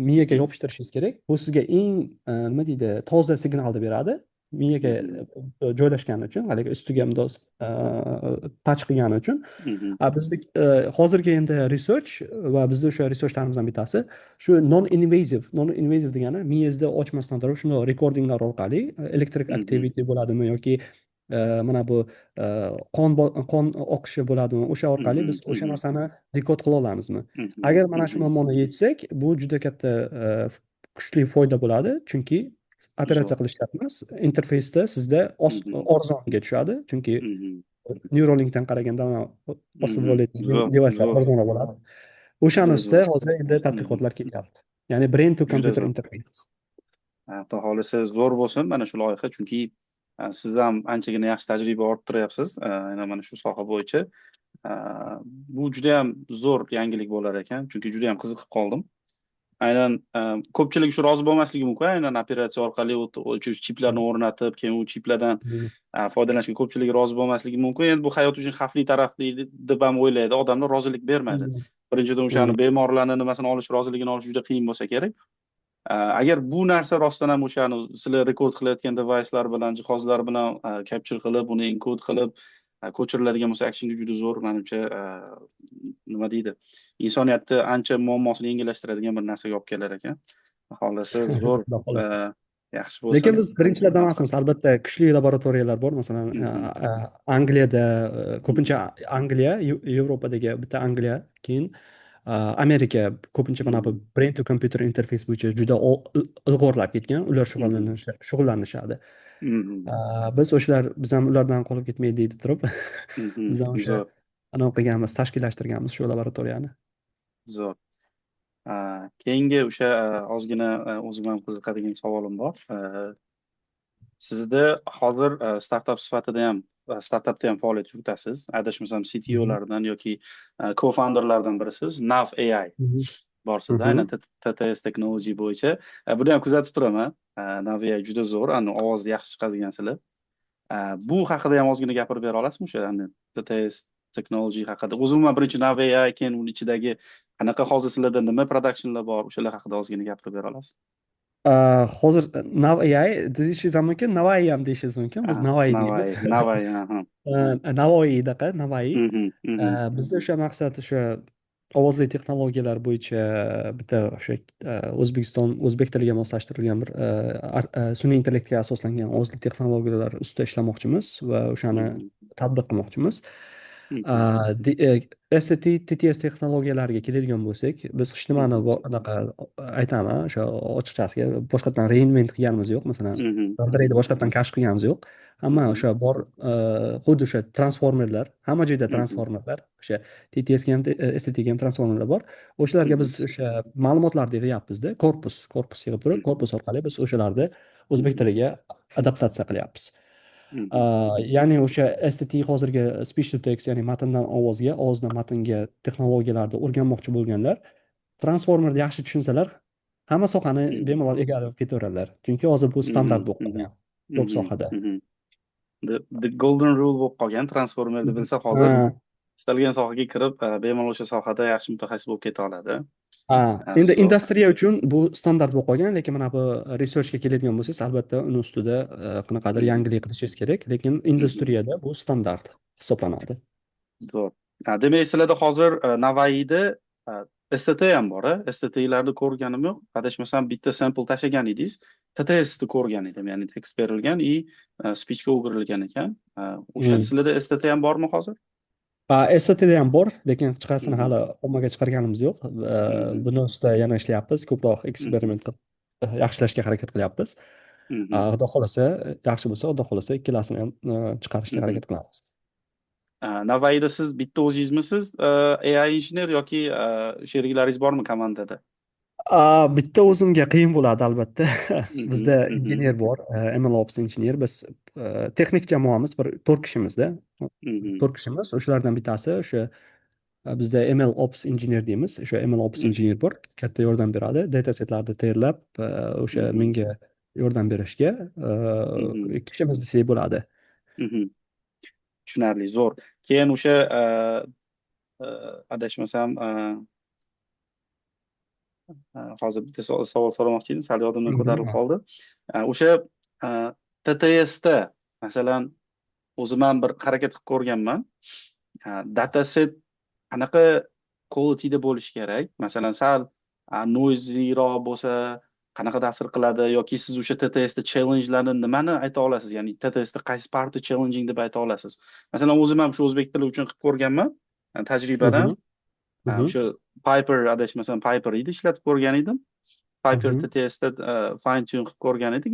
miyaga yopishtirishingiz kerak. Bu sizga eng nima deydi, toza signalni beradi. Miyaga joylashgani uchun, haligi ustiga mundoq touch qilgani uchun. Bizda hozirgi endi research va bizda o'sha researchlarimizdan bittasi shu non-invasive degani miyangizda ochmasdan turib shuni recordinglar orqali elektrik activity bo'ladimi yoki mana bu qon oqishi bo'ladimi, o'sha orqali biz o'sha narsani dekod qila olamizmi? Agar mana shu muammoni yechsak, bu juda katta kuchli foyda bo'ladi, chunki operatsiya qilish shart emas. Interfeysda sizda arzonga tushadi, chunki Neuralinkdan qaraganda osib bo'ladigan devicelar arzonroq bo'ladi. O'shani ustida hozir endi tadqiqotlar ketyapti. Ya'ni brain to computer interface. Xudo xohlasa zo'r bo'lsin mana shu loyiha, chunki siz ham anchagina yaxshi tajriba orttiryapsiz mana shu soha bo'yicha. Bu juda ham zo'r yangilik bo'lar ekan, chunki juda ham qiziqib qoldim. Aynan ko'pchilik shu rozi bo'lmasligi mumkin, aynan operatsiya orqali o'sha chiplarni o'rnatib, keyin u chiplardan foydalanishga ko'pchilik rozi bo'lmasligi mumkin. Endi bu hayot uchun xavfli tarafli deb ham o'ylaydi. Odamlar rozilik bermaydi. Birinchidan o'shani bemorlarni nimasini olish, roziligini olish juda qiyin bo'lsa kerak. Agar bu narsa rostdan ham o'shani sizlar rekord qilayotgan devicelar bilan, jihozlar bilan capture qilib, uni enkod qilib ko'chiriladigan bo'lsa, actionga juda zo'r, menimcha nima deydi, insoniyatni ancha muammosini yengillashtiradigan bir narsaga olib kelar ekan. Xohlasa zo'r, yaxshi bo'lsin. Lekin biz birinchilardan emasmiz, albatta kuchli laboratoriyalar bor, masalan Angliyada, ko'pincha Angliya, Yevropadagi bitta Angliya, keyin Amerika ko'pincha mana bu brain to computer interface bo'yicha juda ilg'orlab ketgan, ular shug'ullanishadi. Biz ham ulardan qolib ketmaylik deb turib, biz ham o'sha qilganmiz, tashkillashtirganmiz shu laboratoriyani. Zo'r. Keyingi o'sha ozgina o'zim ham qiziqadigan savolim bor. Sizda hozir startup sifatida ham, startupda ham faoliyat yuritasiz. Adashmasam CTO'lardan yoki co-founderlardan birisiz. Nav AI bor sizda, aynan TTS Technology bo'yicha. Buni ham kuzatib turaman. Nav AI juda zo'r, ovozni yaxshi chiqarsizlar. Bu haqida ham ozgina gapirib bera olasizmi o'sha TTS technology haqida? O'zi umuman birinchi Nav.ai, keyin uni ichidagi qanaqa hozir sizlarda nima productionlar bor, o'shalar haqida ozgina gapirib bera olasiz? Hozir Nav.ai deyishingiz ham mumkin, Navai ham deyishingiz mumkin. Biz Navai deymiz. Navai, ha. Navoiydaqa Navai. Mhm, mhm, Bizda o'sha maqsad o'sha ovozli texnologiyalar bo'yicha bitta o'sha o'zbek tiliga moslashtirilgan bir sun'iy intellektga asoslangan ovozli texnologiyalar ustida ishlamoqchimiz va o'shani mhm, tatbiq qilmoqchimiz. mhm, STT, TTS texnologiyalariga keladigan bo'lsak, biz hech nimani anaqa aytaman, o'sha ochiqchasiga boshqatdan reinvent qilganimiz yo'q. Masalan, mhm, g'ildirayni boshqatdan kashf qilganimiz yo'q. Hamma mhm, o'sha bor, xuddi o'sha transformerlar, hamma joyda mhm, transformerlar, o'sha TTSga ham, STTga ham transformerlar bor. O'shalarga mhm, biz o'sha ma'lumotlarni yig'yapmizda, korpus yig'ib turib, korpus orqali biz o'shalarni o'zbek mhm, tiliga adaptatsiya qilyapmiz. mhm, Ya'ni o'sha STT hozirgi speech to text, ya'ni matndan ovozga, ovozdan matnga texnologiyalarni o'rganmoqchi bo'lganlar transformerni yaxshi tushunsalar, hamma sohani mhm, bemalol egallab ketaveradilar. Chunki hozir bu standart mhm, bo'lib mhm, qolgan ko'p mhm, sohada. mhm. The golden rule bo'lib qolgan, transformerni bilsa hozir Ha, istalgan sohaga kirib, bemalol o'sha sohada yaxshi mutaxassis bo'lib keta oladi. ha. Endi Zo'r. industriya uchun bu standart bo'lib qolgan, lekin mana bu researchga keladigan bo'lsangiz, albatta uni ustida qanaqadir Mhm, yangilik qilishingiz kerak, lekin mhm. industriyada bu standart hisoblanadi. Zo'r. Demak, sizlarda hozir Navoiyda STT ham bor. STTlarni ko'rganim yo'q. Adashmasam bitta sample tashlagan edingiz. TTSni ko'rgan edim, ya'ni tekst berilgan speechga o'girilgan ekan. O'sha Hmm. sizlarda STT ham bormi hozir? STTda ham bor, lekin hech qaysini Mhm, hali ommaga chiqarganimiz yo'q. mhm, Buni ustida yana ishlayapmiz, ko'proq mhm, eksperiment qilib yaxshilashga harakat qilyapmiz. mhm. Xudo xohlasa, yaxshi bo'lsa, xudo xohlasa ikkalasini ham chiqarishga Mhm. harakat qilamiz. Navoiyda siz bitta o'zingizmisiz AI injener yoki sheriklaringiz bormi komandada? Bitta o'zimga qiyin bo'ladi, albatta. Mhm, Bizda mhm, injener bor, MLOps injener. Biz texnik jamoamiz bir 4 kishimizda. mhm, 4 kishimiz. O'shalardan bittasi o'sha bizda MLOps injener deymiz. O'sha MLOps mhm, injener bor. Katta yordam beradi. Datasetlarni tayyorlab, o'sha mhm, menga yordam berishga mhm, 2 kishimiz desak bo'ladi. mhm. Tushunarli, zo'r. Keyin o'sha adashmasam hozir bitta savol so'ramoqchi edim, sal yodimdan ko'tarilib qoldi. O'sha TTSda masalan o'zim ham bir harakat qilib ko'rganman. Dataset qanaqa qualityda bo'lishi kerak? Masalan, sal noisyroq bo'lsa qanaqa ta'sir qiladi yoki siz o'sha TTSda challengelarni nimani ayta olasiz? Ya'ni TTSda qaysi parti challenging deb ayta olasiz? Masalan, o'zim ham shu o'zbek tili uchun qilib ko'rganman tajribadan. Mhm, mhm, O'sha Piper adashmasam Piper edi ishlatib ko'rgan edim. Piper mhm. TTSda fine tune qilib ko'rgan edik.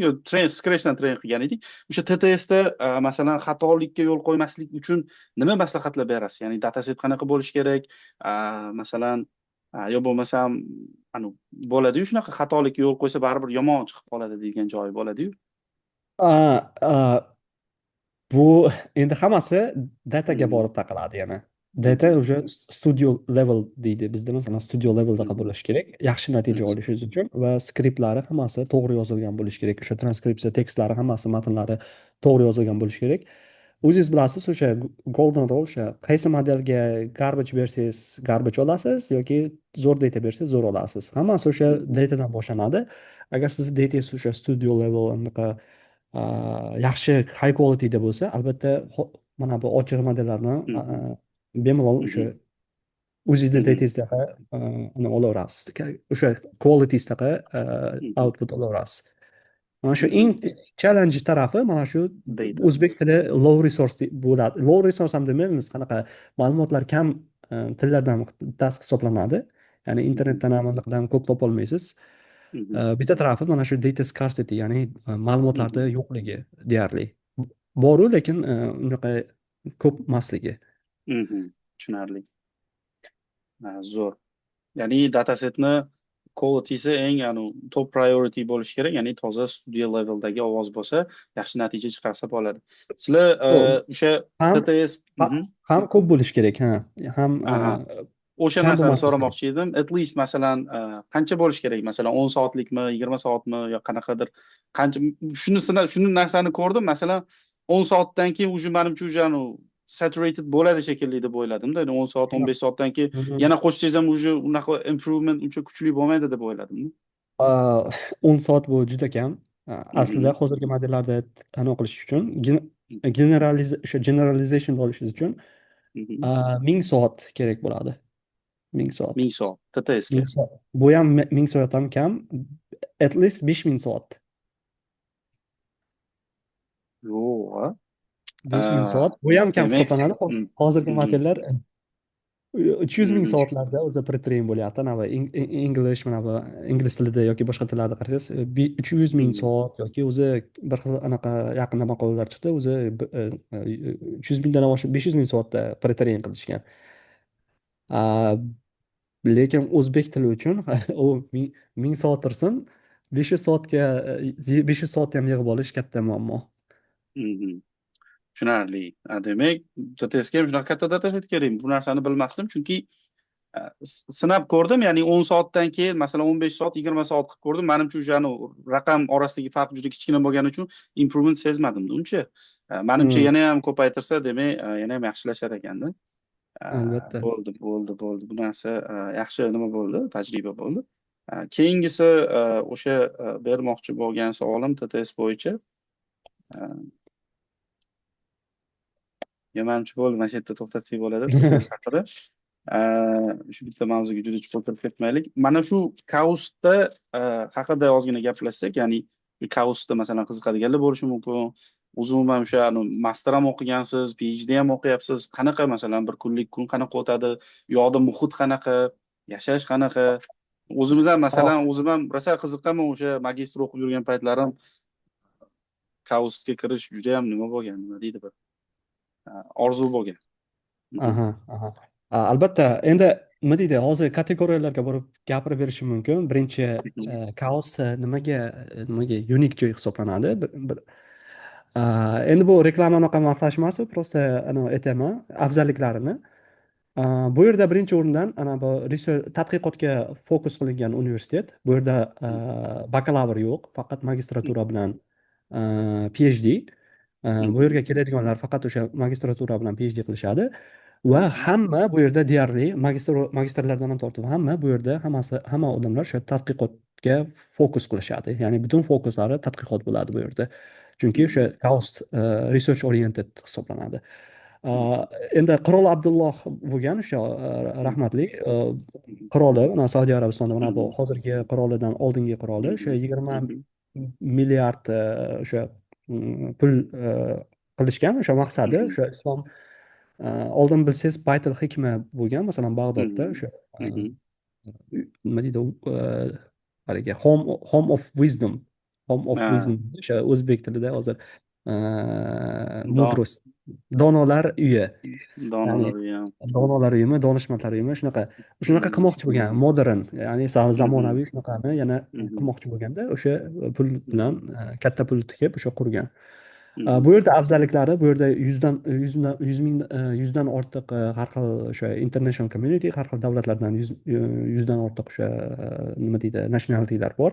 Scratchdan train qilgan edik. O'sha TTSda masalan xatolikka yo'l qo'ymaslik uchun nima maslahatlar berasiz? Ya'ni dataset qanaqa bo'lishi kerak? Masalan, yo bo'lmasam bo'ladi-yu shunaqa xatolikka yo'l qo'ysa baribir yomon chiqib qoladi degan joyi bo'ladi-yu. A- a, Bu endi hammasi dataga Mhm, borib taqaladi yana. Data mhm, уже studio level deydi. Bizda masalan studio leveldaqa mhm, bo'lishi kerak. Yaxshi natija mhm, olishingiz uchun va skriptlari hammasi to'g'ri yozilgan bo'lishi kerak. O'sha transkripsiya tekstlari hammasi matnlari to'g'ri yozilgan bo'lishi kerak. O'zingiz bilasiz, o'sha golden rule, o'sha qaysi modelga garbage bersangiz garbage olasiz yoki zo'r data bersangiz zo'r olasiz. Hammasi o'sha mhm, datadan boshlanadi. Agar sizni datangiz o'sha studio level anaqa yaxshi high qualityda bo'lsa, albatta mana bu ochiq modellarni mhm, bemalol o'sha mhm, o'zingizni mhm, datangizdagi uni olaverasiz. O'sha quality'sdaqa mhm. output olaverasiz. Mana shu eng Mhm. challenge tarafi mana shu Data. o'zbek tili low resource bo'ladi. Low resource ham demaymiz, qanaqa ma'lumotlar kam tillardan bittasi hisoblanadi. Ya'ni Mhm, internetdan ham anaqidan ko'p topolmaysiz. mhm, Bitta tarafi mana shu data scarcity, ya'ni ma'lumotlarni mhm, yo'qligi deyarli. Boru, lekin unaqa ko'p emasligi. mhm. Tushunarli. Zo'r. Ya'ni datasetni qualitysi eng top priority bo'lishi kerak, ya'ni toza studio leveldagi ovoz bo'lsa, yaxshi natija chiqarsa bo'ladi. Sizlar O- o'sha Ham TTS ha- ham ko'p bo'lishi kerak, ha. Ham aha. O'sha kam narsani bo'lmasligi kerak. so'ramoqchi edim. At least masalan qancha bo'lishi kerak? Masalan 10 soatlikmi, 20 soatmi yo qanaqadir qancha shuni narsani ko'rdim. Masalan 10 soatdan keyin уже manimcha уже saturated bo'ladi shekilli deb o'yladimda. 10 soat, 15 soatdan keyin Mhm. yana qo'shsangiz ham уже unaqa improvement uncha kuchli bo'lmaydi deb o'yladim. 10 soat bu juda kam. Aslida Mhm. hozirgi modellarda anaqa qilish uchun Mhm. o'sha generalization bo'lishingiz uchun Mhm. 1000 soat kerak bo'ladi. 1000 soat. 1000 soat TTSga. 1000 soat. Bu ham 1000 soat ham kam. At least 5000 soat. Yo'q, a? 5000 soat. Bu ham kam Demak, hisoblanadi. Hozirgi mhm. modellar 300 ming Mhm. soatlarda o'zi pretrain bo'lyapti. Mana bu English, mana bu ingliz tilida yoki boshqa tillarda qarasangiz 300 ming Mhm. soat yoki o'zi bir xil anaqa yaqinda maqolalar chiqdi. O'zi 300 mingdan oshib 500 ming soatda pretrain qilishgan. A, Lekin o'zbek tili uchun u 1000 soat tursin, 500 soatga 500 soat ham yig'ib olish katta muammo. Mhm. Tushunarli. Demak, TTSga ham shunaqa katta data set kerak. Bu narsani bilmasdim, chunki sinab ko'rdim. Ya'ni 10 soatdan keyin, masalan, 15 soat, 20 soat qilib ko'rdim. Menimcha o'sha raqam orasidagi farq juda kichkina bo'lgani uchun improvement sezmadim uncha. Menimcha Hmm, yana ham ko'paytirsa, demak, yana ham yaxshilashar ekanda. albatta. Bo'ldi. Bu narsa yaxshi nima bo'ldi, tajriba bo'ldi. Keyingisi o'sha bermoqchi bo'lgan savolim TTS bo'yicha. Manimcha bo'ldi, mana shu yerda to'xtatsak bo'ladi TTS haqida. Shu bitta mavzuga juda chuqur kirib ketmaylik. Mana shu kausda haqida ozgina gaplashsak, ya'ni shu kausda masalan qiziqadiganlar bo'lishi mumkin. Umuman o'sha master ham o'qigansiz, PhD ham o'qiyapsiz. Qanaqa masalan bir kunlik kun qanaqa o'tadi? U yoqda muhit qanaqa? Yashash qanaqa? O'zimiz ham masalan, o'zim ham rosa qiziqqanman, o'sha magistr o'qib yurgan paytlarim kausga kirish juda ham nima bo'lgan, nima deydi, bir orzu bo'lgan. Mhm. Aha. Albatta, endi nima deydi, hozir kategoriyalarga borib gapirib berishim mumkin. Birinchi, kaos nimaga unik joy hisoblanadi? Endi bu reklama anaqa maqlash emas, просто aytaman afzalliklarini. Bu yerda birinchi o'rindan ana bu tadqiqotga fokus qilingan universitet. Bu yerda bakalavr yo'q, faqat magistratura bilan PhD. Bu yerga keladiganlar faqat o'sha magistratura bilan PhD qilishadi va hamma bu yerda deyarli magistrlardan ham tortib hamma bu yerda hamma odamlar o'sha tadqiqotga fokus qilishadi. Ya'ni butun fokuslari tadqiqot bo'ladi bu yerda. Chunki o'sha Kaust research oriented hisoblanadi. Endi Qirol Abdulloh bo'lgan o'sha rahmatli qiroli, mana Saudiya Arabistonida mana bu hozirgi qirolidan oldingi qiroli o'sha 20 milliard o'sha pul qilishgan. O'sha maqsadi o'sha islom oldin bilsangiz Baytul Hikma bo'lgan, masalan Bag'dodda o'sha nima deydi u haligi Home of Wisdom. O'sha o'zbek tilida hozir mudrost, donolar uyi. Ya'ni Donolar ham. donolar uyimi, donishmandlar uyimi shunaqa qilmoqchi bo'lgan, modern, ya'ni zamonaviy shunaqani yana qilmoqchi bo'lganda o'sha pul bilan katta pul tikib o'sha qurgan. Bu yerda afzalliklari, bu yerda yuzdan ortiq har xil o'sha international community, har xil davlatlardan yuzdan ortiq o'sha nima deydi nationalitylar bor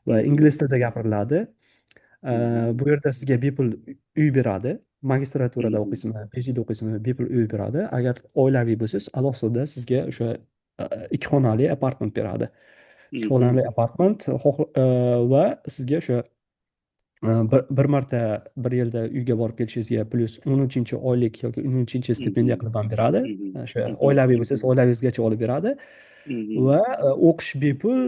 va ingliz tilida gapiriladi. Bu yerda sizga bepul uy beradi. Magistraturada o'qiysizmi, PhD o'qiysizmi, bepul uy beradi. Agar oilaviy bo'lsangiz, alohida sizga o'sha 2 xonali apartment beradi. 2 xonali apartment va sizga o'sha bir marta bir yilda uyga borib kelishingizga plyus 13-oylik yoki 13 stipendiya qilib ham beradi. O'sha oilaviy bo'lsangiz, oilangizgacha olib beradi. Va o'qish bepul,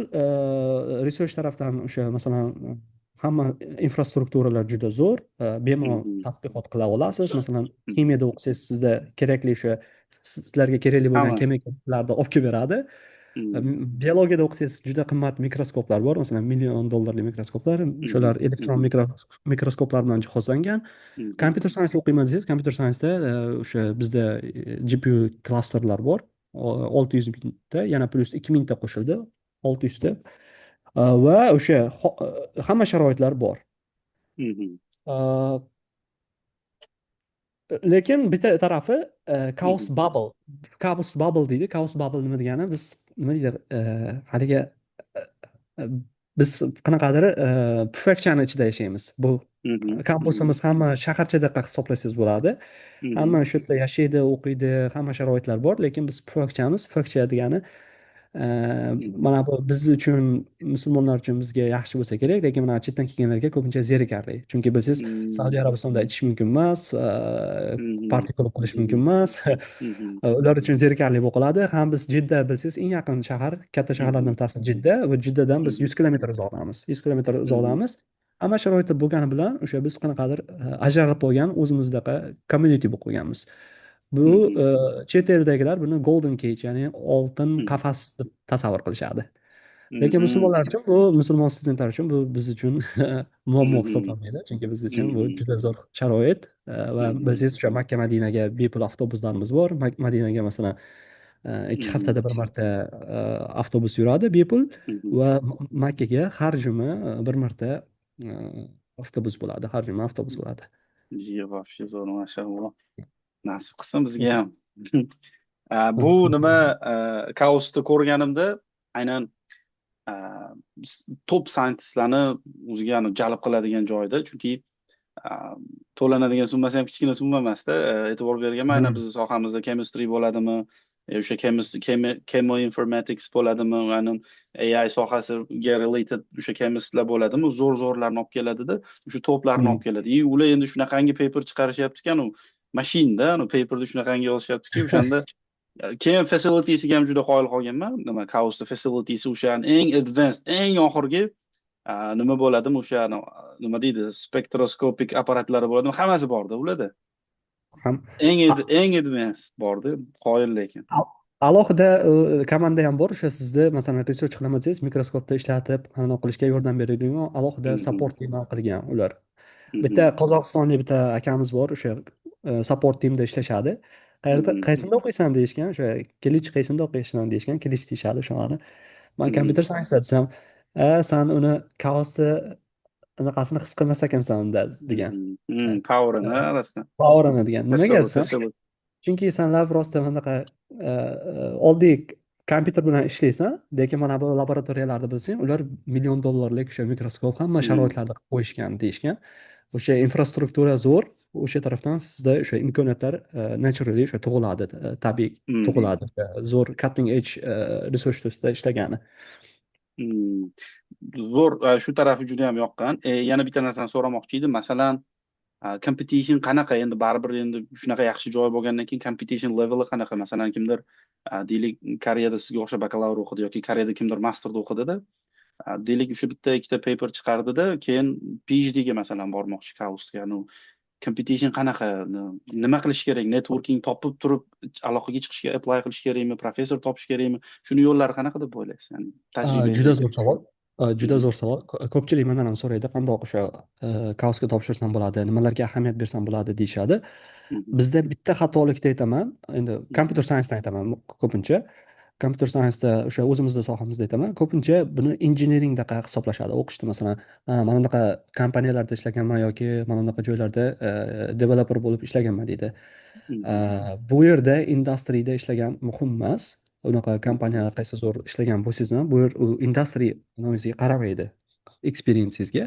research tarafdan o'sha masalan hamma infrastrukturalar juda zo'r, bemalol tadqiqot qila olasiz. Masalan, kimiyada o'qisangiz sizda kerakli o'sha sizlarga kerakli bo'lgan kemikallarni olib kelib beradi. Biologiyada o'qisangiz juda qimmat mikroskoplar bor, masalan $1,000,000 mikroskoplar, o'shalar elektron mikroskoplar bilan jihozlangan. Computer science o'qiyman desangiz, computer science da o'sha bizda GPU klasterlar bor. 600 mingta, yana plus 2000 ta qo'shildi, 600 ta. Va o'sha hamma sharoitlar bor. Lekin bitta tarafi Chaos Bubble. Chaos Bubble deydi. Chaos Bubble nima degani? Biz nima deydi? Haligi biz qanaqadir pufakchani ichida yashaymiz. Bu kampusimiz hamma shaharchadaqa hisoblasangiz bo'ladi. Hamma shu yerda yashaydi, o'qiydi, hamma sharoitlar bor, lekin biz pufakchamiz. Pufakcha degani mana bu biz uchun, musulmonlar uchun bizga yaxshi bo'lsa kerak, lekin mana chetdan kelganlarga ko'pincha zerikarli. Chunki bilsangiz, Saudiya Arabistonda ichish mumkin emas, party klub qilish mumkin emas. Ular uchun zerikarli bo'lib qoladi. Ham biz Jidda, bilsangiz, eng yaqin shahar, katta shaharlardan bittasi Jidda, va Jiddadan biz 100 kilometr uzoqdamiz. 100 kilometr uzoqdamiz. Hamma sharoitlar bo'lgani bilan o'sha biz qanaqadir ajralib qo'ygan o'zimizdaqa community bo'lib qo'yganmiz. Bu chet eldagilar buni golden cage, ya'ni oltin qafas deb tasavvur qilishadi. Lekin musulmonlar uchun, bu musulmon studentlar uchun bu biz uchun muammo hisoblanmaydi. Chunki biz uchun bu juda zo'r sharoit. Va bilsangiz, o'sha Makka Madinaga bepul avtobuslarimiz bor. Madinaga masalan 2 haftada bir marta avtobus yuradi bepul, va Makkaga har juma bir marta avtobus bo'ladi. Har juma avtobus bo'ladi. Вообще zo'r, mashalloh. Nasib qilsin bizga ham. Bu nima, kaosni ko'rganimda aynan top sayentistlarni o'ziga jalb qiladigan joyda, chunki to'lanadigan summasi ham kichkina summa emasda. E'tibor berganman, aynan bizni sohamizda chemistry bo'ladimi, o'sha chemoinformatics bo'ladimi, aynan AI sohasiga related o'sha chemistlar bo'ladimi, zo'rlarni olib keladida, o'sha toplarni olib keladi. Ular endi shunaqangi paper chiqarishyapti-kan, u mashinada, paperda shunaqangi yozishyaptiki, o'shanda keyin facilitiesiga ham juda qoyil qolganman. Nima, Chaos'da facilitiesi o'sha eng advanced, eng oxirgi nima bo'ladimi, o'sha nima deydi, spektroskopik apparatlari bo'ladimi, hammasi borda ularda. Ham Eng advanced borda, qoyil lekin. alohida komanda ham bor. O'sha sizni masalan research qilamasangiz, mikroskopda ishlatib anaqa qilishga yordam beradigan alohida support team qilgan ular. Bitta qozog'istonlik bitta akamiz bor, o'sha support teamda ishlashadi. Qaysinda o'qiysan deyishgan, o'sha Kilich qaysinda o'qiysan deyishgan, Kilich deyishadi o'shani. Men computer science desam, sen uni Chaos'da anaqasini his qilmas ekansan degan. Power'ini rasman. Power'ini degan. Nimaga desam, chunki senlar просто bunaqa oddiy kompyuter bilan ishlaysan, lekin mana bu laboratoriyalarda bilsang, ular $1 million o'sha mikroskop hamma sharoitlarda qilib qo'yishgan deyishgan. O'sha infrastruktura zo'r, o'sha tarafdan sizda o'sha imkoniyatlar naturally o'sha tug'iladi, tabiiy tug'iladi. Zo'r cutting edge research ustida ishlagani. Zo'r, shu tarafi juda ham yoqqan. Yana bitta narsani so'ramoqchi edim. Masalan, competition qanaqa? Endi baribir endi shunaqa yaxshi joy bo'lgandan keyin competition leveli qanaqa? Masalan, kimdir deylik Koreyada sizga o'xshab bakalavr o'qidi yoki Koreyada kimdir masterda o'qidida, deylik o'sha bitta ikkita paper chiqardida, keyin PhD ga masalan bormoqchi Chaos'ga. Competition qanaqa? Nima qilish kerak? Networking topib turib aloqaga chiqishga apply qilish kerakmi? Professor topish kerakmi? Shuni yo'llari qanaqa deb o'ylaysiz? Ya'ni tajriba. Juda zo'r savol. Juda zo'r savol. Ko'pchilik mendan ham so'raydi, qandoq o'sha Chaos'ga topshirsam bo'ladi, nimalarga ahamiyat bersam bo'ladi deyishadi. Bizda bitta xatolikda aytaman, endi computer sciencedan aytaman ko'pincha. Computer science'da o'sha o'zimizda sohamizda aytaman, ko'pincha buni engineeringdaqa hisoblashadi. O'qishda masalan, mana bunaqa kompaniyalarda ishlaganman yoki mana bunaqa joylarda developer bo'lib ishlaganman deydi. Bu yerda industriyada ishlagan muhim emas. Unaqa kompaniya qaysi zo'r ishlagan bo'lsangiz ham, bu yer industry o'ziga qaramaydi, experience'ingizga.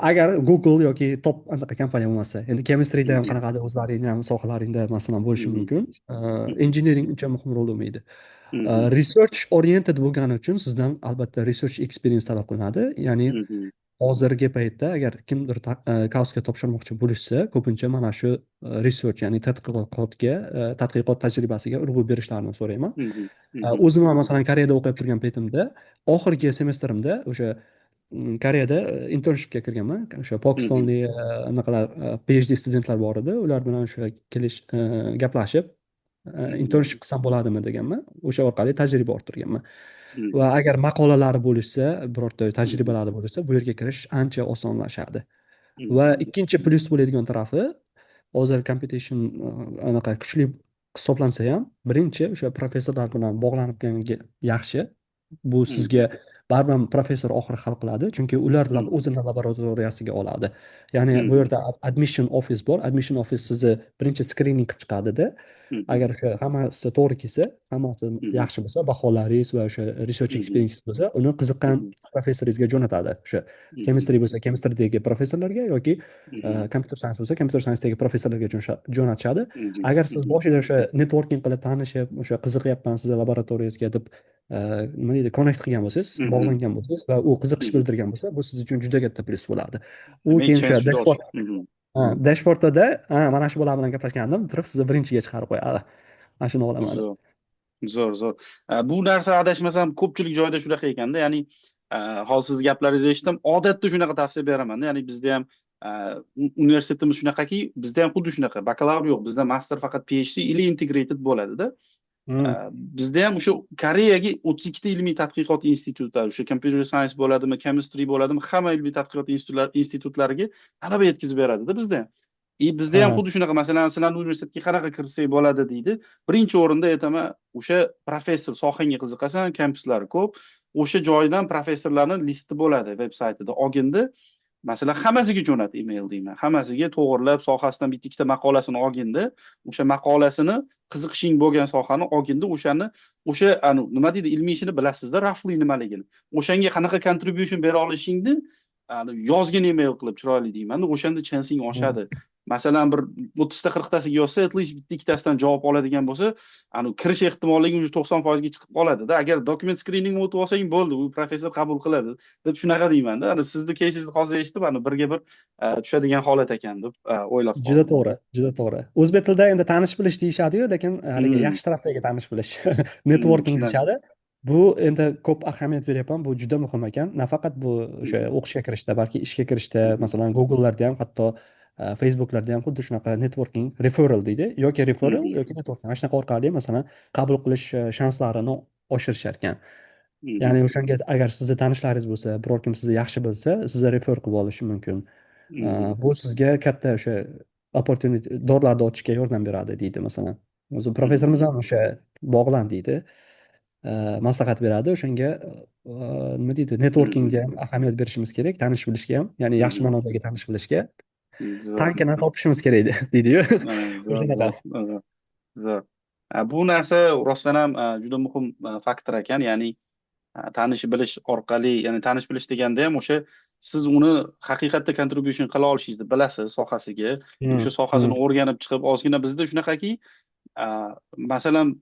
Agar Google yoki top anaqa kompaniya bo'lmasa, endi chemistryda ham qanaqadir o'zlaringning ham sohalaringda masalan bo'lishi mumkin. Engineering uncha muhim rol o'ynaydi. Research oriented bo'lgani uchun sizdan albatta research experience talab qilinadi. Ya'ni hozirgi paytda agar kimdir Chaos'ga topshirmoqchi bo'lishsa, ko'pincha mana shu research, ya'ni tadqiqot tajribasiga urg'u berishlarini so'rayman. O'zim ham masalan Koreyada o'qib turgan paytimda, oxirgi semestrimda o'sha Koreyada internshipga kirganman. O'sha pokistonlik anaqalar PhD studentlar bor edi. Ular bilan o'sha gaplashib, internship qilsam bo'ladimi deganman. O'sha orqali tajriba orttirganman. Va agar maqolalari bo'lishsa, birorta tajribalari bo'lsa, bu yerga kirish ancha osonlashadi. Va ikkinchi plyus bo'ladigan tarafi, hozir computation anaqa kuchli hisoblansa ham, birinchi o'sha professorlar bilan bog'lanib yaxshi. Bu sizga baribir ham professor oxiri hal qiladi, chunki ular o'zini laboratoriyasiga oladi. Ya'ni bu yerda admission office bor. Admission office sizni birinchi screening qilib chiqadida, agar o'sha hammasi to'g'ri kelsa, hammasi yaxshi bo'lsa, baholaringiz va o'sha research experience bo'lsa, uni qiziqqan professoringizga jo'natadi. O'sha chemistry bo'lsa, chemistry'dagi professorlarga yoki computer science bo'lsa, computer science'dagi professorlarga jo'natishadi. Agar siz boshida o'sha networking qilib tanishib, o'sha qiziqyapman sizni laboratoriyangizga deb nima deydi, connect qilgan bo'lsangiz, bog'langan bo'lsangiz va u qiziqish bildirgan bo'lsa, bu siz uchun juda katta plyus bo'ladi. U keyin o'sha dashbordda mana shu bola bilan gaplashgandim, turib sizni birinchiga chiqarib qo'yadi. Mana shuni olaman. Zo'r. Bu narsa adashmasam ko'pchilik joyda shunaqa ekanda, ya'ni hozir siz gaplaringizni eshitdim. Odatda shunaqa tavsiya beraman. Ya'ni bizda ham universitetimiz shunaqaki, bizda ham xuddi shunaqa. Bakalavr yo'q, bizda master faqat PhD ili integrated bo'ladida. Bizda ham o'sha Koreyaga 32 ta ilmiy tadqiqot institutlari, o'sha computer science bo'ladimi, chemistry bo'ladimi, hamma ilmiy tadqiqot institutlariga talaba yetkazib beradida bizda ham. Bizda ham xuddi shunaqa, masalan, sizlarni universitetga qanaqa kirsak bo'ladi deydi. Birinchi o'rinda aytaman, o'sha professor, sohangga qiziqasan, kampuslari ko'p, o'sha joydan professorlarning listi bo'ladi veb-saytida. Olginda masalan, hammasiga jo'nat email deyman. Hammasiga to'g'rilab, sohasidan bitta ikkita maqolasini olginda, o'sha maqolasini qiziqishing bo'lgan sohani olginda, o'sha nima deydi, ilmiy ishini bilasizda, roughly nimaligini. O'shanga qanaqa contribution bera olishingni yozgin email qilib chiroyli deyman. O'shanda chansing oshadi. Masalan, bir 30 ta 40 tasiga yozsa, at least bitta ikkitasidan javob oladigan bo'lsa, kirish ehtimoligi уже 90% ga chiqib qoladi-da. Agar document screening o'tib olsang bo'ldi, u professor qabul qiladi deb shunaqa deyman-da. Sizni кейsingizni hozir eshitib, birga bir tushadigan holat ekan deb o'ylab qoldim. Juda to'g'ri. O'zbek tilida endi tanish bilish deyshadi-yu, lekin haligi yaxshi tarafdagi tanish bilish, networking deyshadi. Bu endi ko'p ahamiyat beryapman. Bu juda muhim ekan. Nafaqat bu o'sha o'qishga kirishda, balki ishga kirishda, masalan, Google'larda ham, hatto Facebook'larda ham xuddi shunaqa networking, referral deydi, yoki referral yoki networking. Mana shunaqa orqali masalan qabul qilish shanslarini oshirishar ekan. Ya'ni o'shanga agar sizni tanishlaringiz bo'lsa, biror kim sizni yaxshi bilsa, sizni refer qilib olishi mumkin. Bu sizga katta o'sha opportunity dorlarni ochishga yordam beradi deydi masalan. O'zi professorimiz ham o'sha bog'lan deydi. Maslahat beradi. O'shanga nima deydi, networkingga ham ahamiyat berishimiz kerak, tanish bilishga ham, ya'ni yaxshi ma'nodagi tanish bilishga. Tankini topishimiz kerak deydi-yu. Zo'r. Bu narsa rostdan ham juda muhim faktor ekan, ya'ni tanish bilish orqali, ya'ni tanish bilish deganda ham o'sha siz uni haqiqatda contribution qila olishingizni bilasiz sohasiga, o'sha sohasini o'rganib chiqib, ozgina bizda shunaqaki, masalan,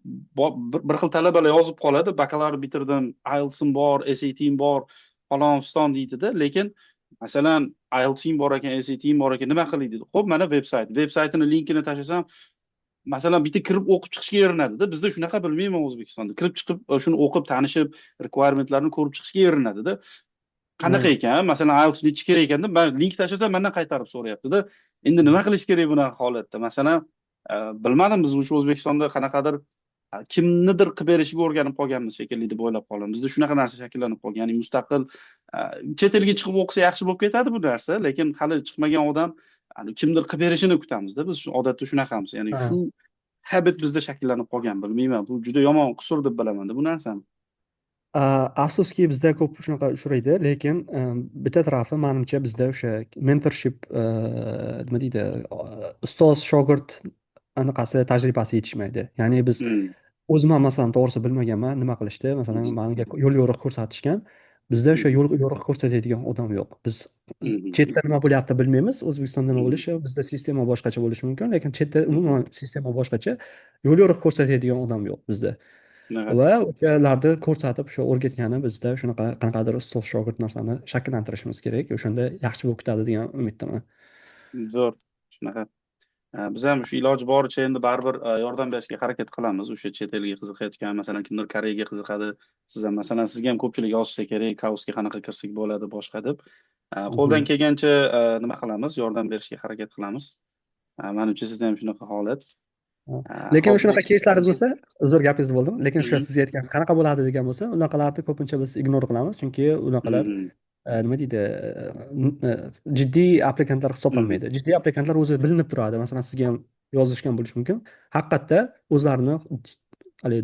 bir xil talabalar yozib qoladi, bakalavr bitirdim, IELTS'im bor, SAT'im bor, falon fiston deydi-da, lekin masalan, IELTS'im bor ekan, SAT'im bor ekan, nima qilay dedi. Xo'p, mana veb-saytini linkini tashlasam, masalan, bitta kirib o'qib chiqishga erinadi-da. Bizda shunaqa bilmayman O'zbekistonda. Kirib chiqib, shuni o'qib, tanishib, requirementlarni ko'rib chiqishga erinadi-da. Qanaqa ekan? Masalan, IELTS nechi kerak ekan deb, men link tashlasam, mendan qaytarib so'rayapti-da. Endi nima qilish kerak bunaqa holatda? Masalan, bilmadim, biz O'zbekistonda qanaqadir kimnidir qilib berishiga o'rganib qolganmiz shekilli deb o'ylab qolaman. Bizda shunaqa narsa shakllanib qolgan. Ya'ni mustaqil chet elga chiqib o'qisa yaxshi bo'lib ketadi bu narsa, lekin hali chiqmagan odam kimdir qilib berishini kutamiz-da. Biz odatda shunaqamiz. Ya'ni shu habit bizda shakllanib qolgan, bilmayman. Bu juda yomon qisur deb bilaman-da bu narsani. Afsuski bizda ko'p shunaqa uchraydi, lekin bitta tarafi menimcha bizda o'sha mentorship nima deydi, ustoz shogird anaqasi tajribasi yetishmaydi. Ya'ni biz o'zim ham masalan to'g'risi bilmaganman, nima qilishdi. Masalan, menga yo'l yo'riq ko'rsatishgan. Bizda o'sha yo'l yo'riq ko'rsatadigan odam yo'q. Biz chetda nima bo'lyapti bilmaymiz. O'zbekistonda nima bo'lishi, bizda sistema boshqacha bo'lishi mumkin, lekin chetda umuman sistema boshqacha. Yo'l yo'riq ko'rsatadigan odam yo'q bizda. Va o'shalarni ko'rsatib, o'sha o'rgatgani bizda shunaqa qanaqadir ustoz shogird narsani shakllantirishimiz kerak. O'shanda yaxshi bo'lib ketadi degan umiddaman. Zo'r, shunaqa. Biz ham shu iloji boricha endi baribir yordam berishga harakat qilamiz. O'sha chet elga qiziqayotgan, masalan, kimdir Koreyaga qiziqadi, siz ham masalan, sizga ham ko'pchilik yozsa kerak, kaosga qanaqa kirsak bo'ladi, boshqa deb. Qo'ldan kelgancha nima qilamiz? Yordam berishga harakat qilamiz. Menimcha sizda ham shunaqa holat. Lekin shunaqa кейslaringiz bo'lsa, uzr gapingizni bo'ldim, lekin shu siz aytganingiz qanaqa bo'ladi degan bo'lsa, unaqalarni ko'pincha biz ignor qilamiz, chunki unaqalar nima deydi, jiddiy applikantlar hisoblanmaydi. Jiddiy applikantlar o'zi bilinib turadi. Masalan, sizga ham yozishgan bo'lishi mumkin. Haqiqatda o'zlarini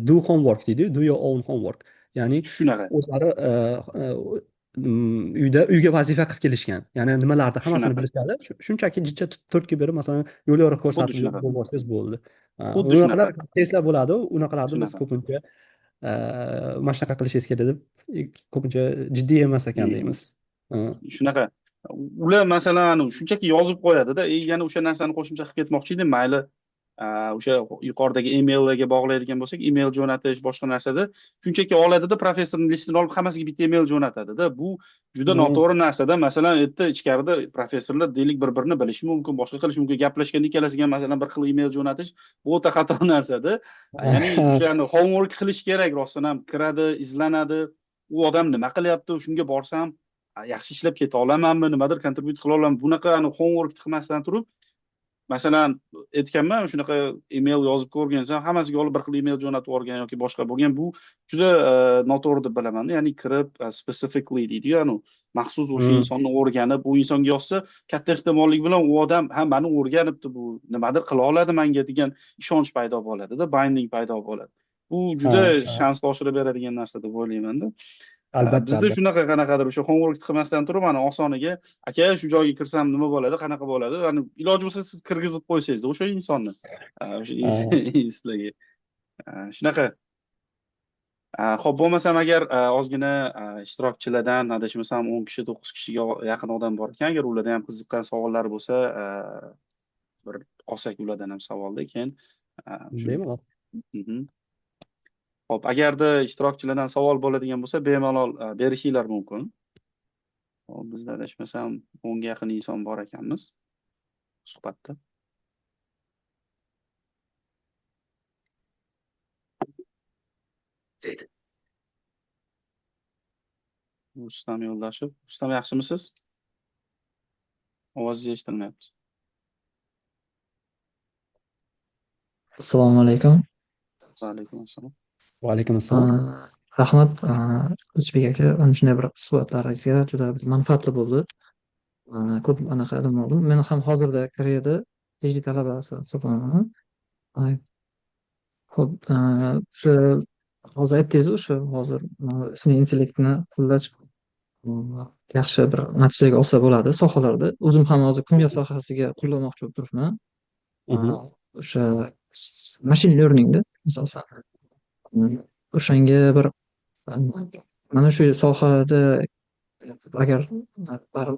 do homework deydi, do your own homework. ya'ni Shunaqa, o'zlari uyga vazifa qilib kelishgan, ya'ni nimalarni hammasini shunaqa, bilishadi. Shunchaki jicha turtki berib, masalan, yo'l yo'riq xuddi ko'rsatib shunaqa, yuborsangiz bo'ldi. xuddi Unaqalar shunaqa, keyslar bo'ladi, unaqalarni biz shunaqa. ko'pincha mana shunaqa qilishingiz kerak deb, ko'pincha jiddiy emas ekan deymiz. Shunaqa. Ular masalan shunchaki yozib qo'yadida, yana o'sha narsani qo'shimcha qilib ketmoqchi edim, mayli o'sha yuqoridagi emaillarga bog'laydigan bo'lsak, email jo'natish boshqa narsada shunchaki oladida, professorning listini olib hammasiga bitta email jo'natadida. Bu juda noto'g'ri narsada. Masalan, erta ichkarida professorlar deylik bir-birini bilishi mumkin, boshqa qilishi mumkin. Gaplashganda ikkalasiga ham masalan bir xil email jo'natish bu o'ta xato narsada. Ya'ni o'shani homework qilish kerak, rostdan ham kiradi, izlanadi. U odam nima qilyapti, shunga borsam yaxshi ishlab keta olamanmi, nimadir kontribut qila olamanmi, bunaqa homework qilmasdan turib, masalan aytganman, shunaqa email yozib ko'rgansan, hammasiga olib bir xil email jo'natib yuborgan yoki boshqa bo'lgan, bu juda noto'g'ri deb bilaman. Ya'ni kirib specifically deydi-yu, maxsus o'sha insonni o'rganib, u insonga yozsa, katta ehtimollik bilan u odam ham mani o'rganibdi, bu nimadir qila oladi menga degan ishonch paydo bo'ladi-da, binding paydo bo'ladi. Bu juda shansni oshirib beradigan narsa deb o'ylayman-da. Albatta, Bizda shunaqa qanaqadir o'sha homework qilmasdan turib, mana osoniga aka shu joyga kirsam nima bo'ladi, qanaqa bo'ladi, iloji bo'lsa siz kirgizib qo'ysangiz o'sha insonni o'sha sizlarga shunaqa. Xo'p, bo'lmasam agar ozgina ishtirokchilardan adashmasam 10 kishi 9 kishiga yaqin odam bor ekan, agar ularda ham qiziqqan savollar bo'lsa, bir olsak ulardan ham savolda keyin bemalol. Xo'p, agarda ishtirokchilardan savol bo'ladigan bo'lsa, bemalol berishinglar mumkin. Hop, bizda adashmasam 10 ga yaqin inson bor ekanmiz suhbatda. Rustam Yo'ldoshev. Rustam, yaxshimisiz? Ovozingiz eshitilmayapti. Assalomu alaykum. Va alaykum assalom. Va alaykum assalom. Rahmat, O'zbek aka, mana shunday bir suhbatlaringizga juda manfaatli bo'ldi. Ko'p anaqa ilm oldim. Men ham hozirda Koreyada PhD talabasi hisoblanman. Xo'p, o'sha hozir aytdingiz, o'sha hozir sun'iy intellektni qo'llash yaxshi bir natijaga olsa bo'ladi sohalarda. O'zim ham hozir kimyo sohasiga qo'llamoqchi bo'lib turibman. O'sha machine learningda asosan. O'shanga bir mana shu sohada agar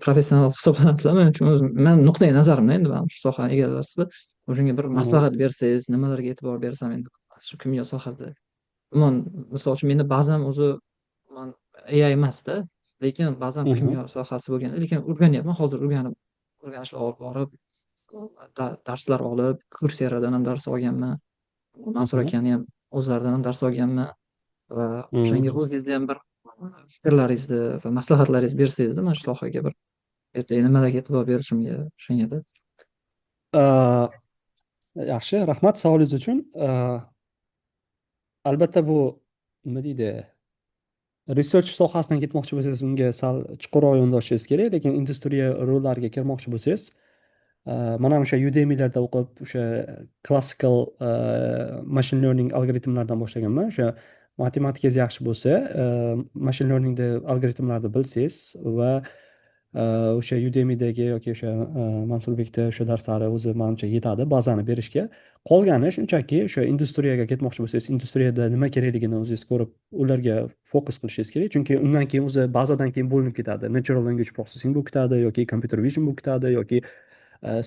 professional hisoblanasizlar, men uchun o'zim, men nuqtai nazarimda endi mana shu sohani egallarsizlar, o'shanga bir maslahat bersangiz, nimalarga e'tibor bersam endi shu kimyo sohasida. Umuman, misol uchun meni bazam o'zi man AI emasda, lekin bazam kimyo sohasi bo'lgan, lekin o'rganyapman, hozir o'rganishlar olib borib, darslar olib, Courseradan ham dars olganman, Mansur akani ham o'zlaridan ham dars olganman va o'shanga o'zingizni ham bir fikrlaringizni va maslahatlaringizni bersangiz, mana shu sohaga bir ertaga nimalarga e'tibor berishimga o'shanga. Yaxshi, rahmat savolingiz uchun. Albatta bu nima deydi, research sohasidan ketmoqchi bo'lsangiz, unga sal chuqurroq yondashishingiz kerak, lekin industriya rollariga kirmoqchi bo'lsangiz, mana o'sha Udemy'larda o'qib, o'sha classical machine learning algoritmlardan boshlaganman. O'sha matematikangiz yaxshi bo'lsa, machine learningda algoritmlarni bilsangiz va o'sha Udemy'dagi yoki o'sha Mansurbekda o'sha darslari o'zi menimcha yetadi bazani berishga. Qolgani shunchaki o'sha industriyaga ketmoqchi bo'lsangiz, industriyada nima kerakligini o'zingiz ko'rib, ularga fokus qilishingiz kerak. Chunki undan keyin o'zi bazadan keyin bo'linib ketadi. Natural language processing bo'lib ketadi yoki computer vision bo'lib ketadi yoki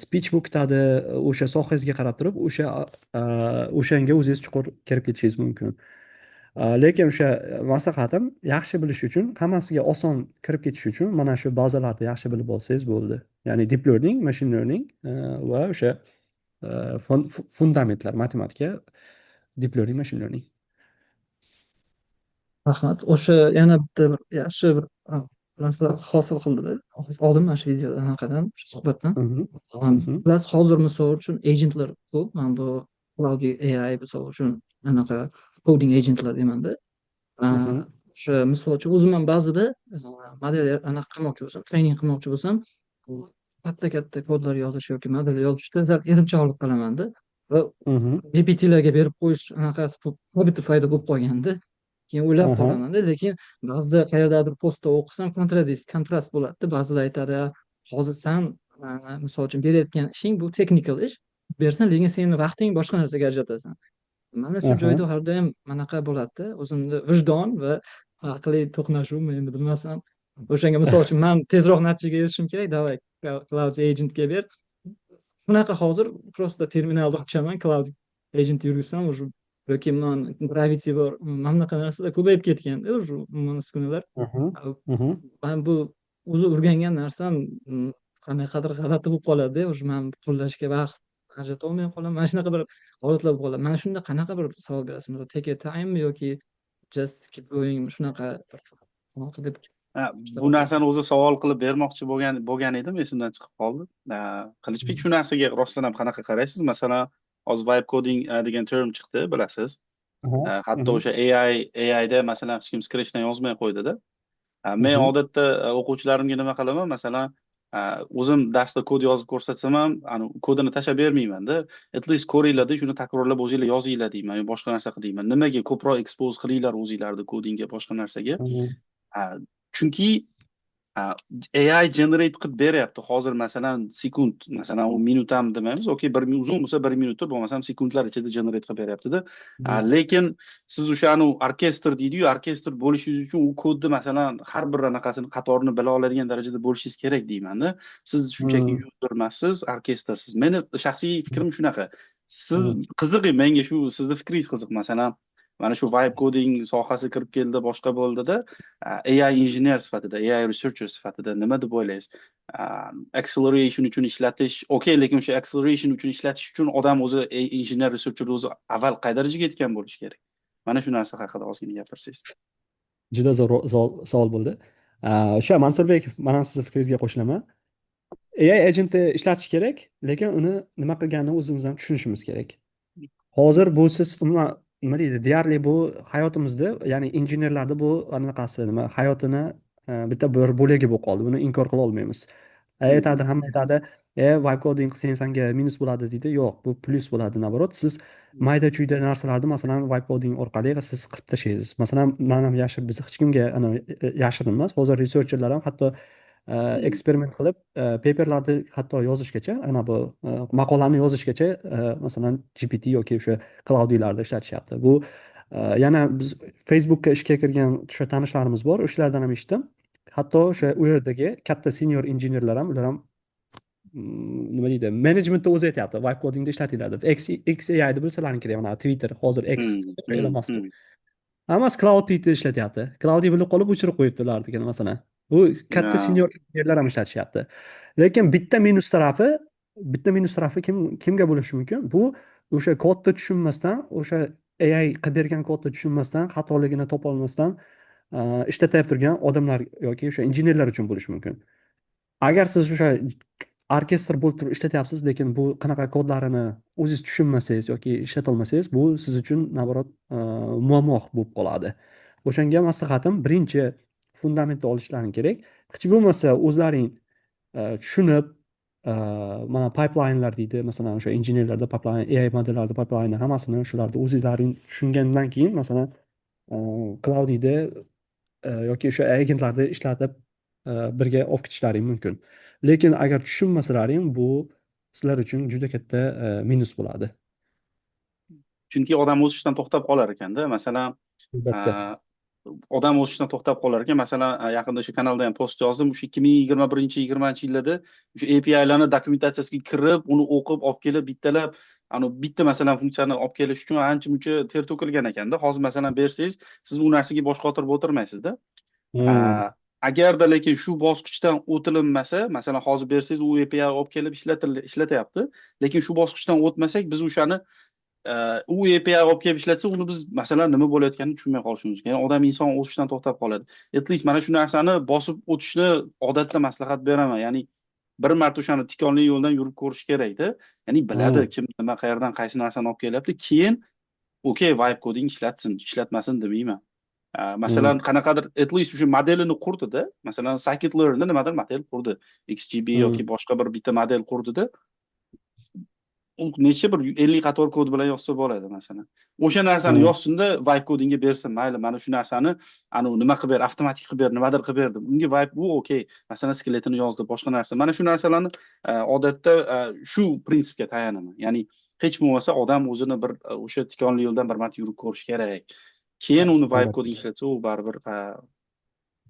speech bo'lib ketadi. O'sha sohangizga qarab turib, o'shanga o'zingiz chuqur kirib ketishingiz mumkin. Lekin o'sha maslahatim, yaxshi bilish uchun, hammasiga oson kirib ketish uchun mana shu bazalarni yaxshi bilib olsangiz bo'ldi. Ya'ni deep learning, machine learning va o'sha fundamentlar, matematika, deep learning, machine learning. Rahmat. O'sha yana bitta bir yaxshi bir narsa hosil qildida. Oldim mana shu video anaqadan, shu suhbatdan. Plus hozir misol uchun agentlar ko'p. Mana bu Cloud AI misol uchun anaqa coding agentlar demanda. O'sha misol uchun o'zim ham ba'zida model anaqa qilmoqchi bo'lsam, treyning qilmoqchi bo'lsam, katta kodlar yozish yoki model yozishda sal erinchoqlik qilamanda va GPT larga berib qo'yish anaqasi habitude paydo bo'lib qolganda, keyin o'ylab Aha. qolamanda, lekin ba'zida qayerdadir postda o'qisam kontrast bo'ladida. Ba'zilar aytadi, hozir san misol uchun berayotgan ishing bu texnikal ish bersan, lekin seni vaqting boshqa narsaga ajratasan. Mana shu Aha. joyda har doim manaqa bo'ladida, o'zimni vijdon va aqliy to'qnashuvmi endi bilmasam, o'shanga misol uchun man tezroq natijaga erishishim kerak, давай cloud agentga ber. Bunaqa hozir просто terminalda ochaman, cloud agent yurgizsam уже yoki man gravity bor, mana bunaqa narsalar ko'payib ketganda уже umuman uskunalar. Aha. Aha. Man bu o'zi o'rgangan narsam qanaqadir g'alati bo'lib qoladi, уже man qo'llashga vaqt ajratolmay qolaman. Mana shunaqa bir holatlar bo'lib qoladi. Mana shunda qanaqa bir savol berasiz? Masalan, take your time yoki just keep going, shunaqa deb Bu narsani o'zi savol qilib bermoqchi bo'lgan edim, esimdan chiqib qoldi. Qilichbek, shu narsaga rostdan ham qanaqa qaraysiz? Masalan, hozir vibe coding degan term chiqdi, bilasiz. Hatto o'sha AIda masalan hech kim scratchdan yozmay qo'ydida. Men odatda o'quvchilarimga nima qilaman? Masalan, o'zim darsda kod yozib ko'rsatsam ham, kodini tashlab bermaymanda. At least ko'ringlar-da, shuni takrorlab o'zinglar yozinglar deyman, yo boshqa narsa qilinglar. Nimaga ko'proq expose qilinglar o'zinglarni kodingga, boshqa narsaga? Chunki AI generate qilib beryapti. Hozir masalan sekund, masalan u minut ham demaymiz, okey, uzun bo'lsa 1 minutda, bo'lmasam sekundlar ichida generate qilib beryapti-da. Lekin siz o'shani orkestr deydi-yu, orkestr bo'lishingiz uchun u kodni masalan har bir anaqasini qatorini bila oladigan darajada bo'lishingiz kerak deyman-da. Siz shunchaki user emassiz, orkestrsiz. Meni shaxsiy fikrim shunaqa. Siz qiziq, menga shu sizni fikringiz qiziq. Masalan, mana shu vibe coding sohasi kirib keldi, boshqa bo'ldida, AI injener sifatida, AI researcher sifatida nima deb o'ylaysiz? Acceleration uchun ishlatish, okey, lekin o'sha acceleration uchun ishlatish uchun odam o'zi injener researcher o'zi avval qay darajaga yetgan bo'lishi kerak? Mana shu narsa haqida ozgina gapirsangiz. Juda zo'r savol bo'ldi. O'sha Mansurbek, men ham sizni fikringizga qo'shilaman. AI agentni ishlatish kerak, lekin uni nima qilganini o'zimiz ham tushunishimiz kerak. Hozir bu siz umuman nima deydi, deyarli bu hayotimizda, ya'ni injenerlarda bu anaqasi nima, hayotini bitta bir bo'lagi bo'lib qoldi. Buni inkor qila olmaymiz. Aytadi, hamma aytadi, vibe coding qilsang senga minus bo'ladi deydi. Yo'q, bu plus bo'ladi, naborot. Siz mayda-chuyda narsalarni masalan vibe coding orqali siz qilib tashlaysiz. Masalan, men ham biz hech kimga yashirin emas. Hozir researcherlar ham hatto eksperiment qilib paperlarni hatto yozishgacha, ana bu maqolani yozishgacha masalan GPT yoki o'sha Cloudy'larda ishlatishyapti. Bu yana biz Facebookka ishga kirgan o'sha tanishlarimiz bor, o'shalardan ham eshitdim. Hatto o'sha u yerdagi katta senior injenerlar ham, ular ham nima deydi, menejmentda o'zi aytyapti, vibe codingda ishlatinglar deb. XAI deb bilsalaring kerak, mana Twitter hozir X Elon Musk. Hammasi Cloudy'da ishlatyapti. Cloudy bilib qolib o'chirib qo'yibdi ular degan masalan. Bu katta senior injenerlar ham ishlatishyapti. Lekin bitta minus tarafi kimga bo'lishi mumkin? Bu o'sha kodni tushunmasdan, o'sha AI qilib bergan kodni tushunmasdan, xatoligini topa olmasdan ishlatib turgan odamlar yoki o'sha injenerlar uchun bo'lishi mumkin. Agar siz o'sha orkestr bo'lib turib ishlatyapsiz, lekin bu qanaqa kodlarini o'zingiz tushunmasangiz yoki ishlata olmasangiz, bu siz uchun naborot muammo bo'lib qoladi. O'shanga maslahatim, birinchi fundamentni olishlaring kerak. Hech bo'lmasa o'zlaring tushunib, mana pipelinelar deydi, masalan o'sha injenerlarda pipeline, AI modellarda pipeline hammasini shularni o'zlaring tushungandan keyin masalan Cloudy'da yoki o'sha agentlarni ishlatib birga olib ketishlaring mumkin. Lekin agar tushunmasalaring, bu sizlar uchun juda katta minus bo'ladi. Chunki odam o'sishdan to'xtab qolar ekanda. Masalan, odam o'sishdan to'xtab qolar ekan. Masalan, yaqinda shu kanalda ham post yozdim. O'sha 2021-20 yillarda o'sha API'larni dokumentatsiyasiga kirib, uni o'qib, olib kelib, bittalab, bitta masalan funksiyani olib kelish uchun ancha-muncha ter to'kilgan ekanda. Hozir masalan bersangiz, siz bu narsaga bosh qotirib o'tirmaysizda. Agarda lekin shu bosqichdan o'tilinmasa, masalan hozir bersangiz u API olib kelib ishlatyapti, lekin shu bosqichdan o'tmasak, biz o'shani u API olib kelib ishlatsa, uni biz masalan nima bo'layotganini tushunmay qolishimiz mumkin. Ya'ni odam inson o'sishdan to'xtab qoladi. At least mana shu narsani bosib o'tishni odatda maslahat beraman. Ya'ni bir marta o'shani tikonli yo'ldan yurib ko'rish kerakda. Ya'ni biladi kim nima qayerdan qaysi narsani olib kelyapti. Keyin okey, vibe coding ishlatsin, ishlatmasin demayman. Masalan qanaqadir at least o'sha modelini qurdida, masalan scikit-learnda nimadir model qurdi, XGB yoki boshqa bir bitta model qurdida, u necha bir 50 qator kod bilan yozsa bo'ladi masalan. O'sha narsani Hmm. yozsinda vibe codingga bersin. Mayli, mana shu narsani nima qilib ber, avtomatik qilib ber, nimadir qilib ber deb. Unga vibe bu okey. Masalan, skeletini yozdi, boshqa narsa. Mana shu narsalarni odatda shu prinsipga tayanaman. Ya'ni hech bo'lmasa odam o'zini bir o'sha tikonli yo'ldan bir marta yurib ko'rishi kerak. Keyin uni vibe Albatta. coding ishlatsa, u baribir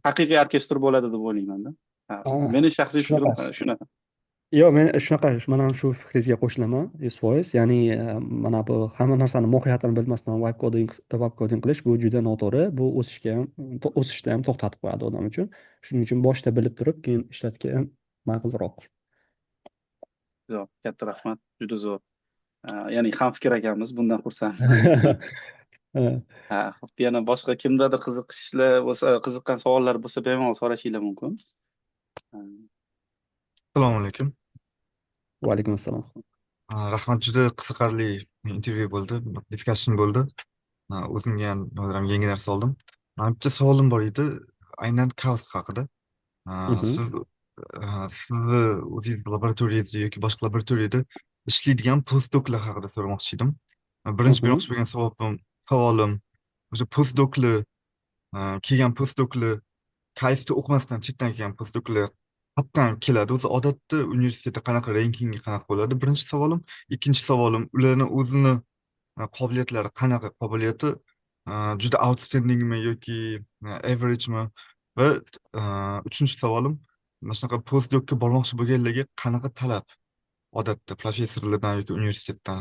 haqiqiy orkestr bo'ladi deb o'ylayman-da. Ah, Meni shaxsiy fikrim shunaqa. shunaqa. Yo'q, men shunaqa, mana ham shu fikringizga qo'shilaman 100%. Ya'ni mana bu hamma narsani mohiyatini bilmasdan vibe coding qilish bu juda noto'g'ri. Bu o'sishda ham to'xtatib qo'yadi odam uchun. Shuning uchun boshida bilib turib, keyin ishlatgan ma'qulroq. Yo'q, katta rahmat, juda zo'r. Ya'ni ham fikr ekanmiz, bundan xursandmiz. Xo'p, yana boshqa kimdadir qiziqishlar bo'lsa, qiziqqan savollar bo'lsa, bemalol so'rashinglar mumkin. Assalomu alaykum. Va alaykum assalom. Rahmat, juda qiziqarli intervyu bo'ldi, discussion bo'ldi. O'zimga ham nimadir yangi narsa oldim. Bitta savolim bor edi, aynan kaos haqida. Sizni o'zingiz laboratoriyangizda yoki boshqa laboratoriyada ishlaydigan postdoklar haqida so'ramoqchi edim. Birinchi bermoqchi bo'lgan savolim o'sha postdoklar kelgan postdoklar KSda o'qimasdan chetdan kelgan postdoklar qayerdan keladi? O'zi odatda universitetda qanaqa rankingi qanaqa bo'ladi? Birinchi savolim. Ikkinchi savolim, ularni o'zini qobiliyatlari qanaqa? Qobiliyati juda outstandingmi yoki averagemi? Va uchinchi savolim, mana shunaqa postdokka bormoqchi bo'lganlarga qanaqa talab odatda professorlardan yoki universitetdan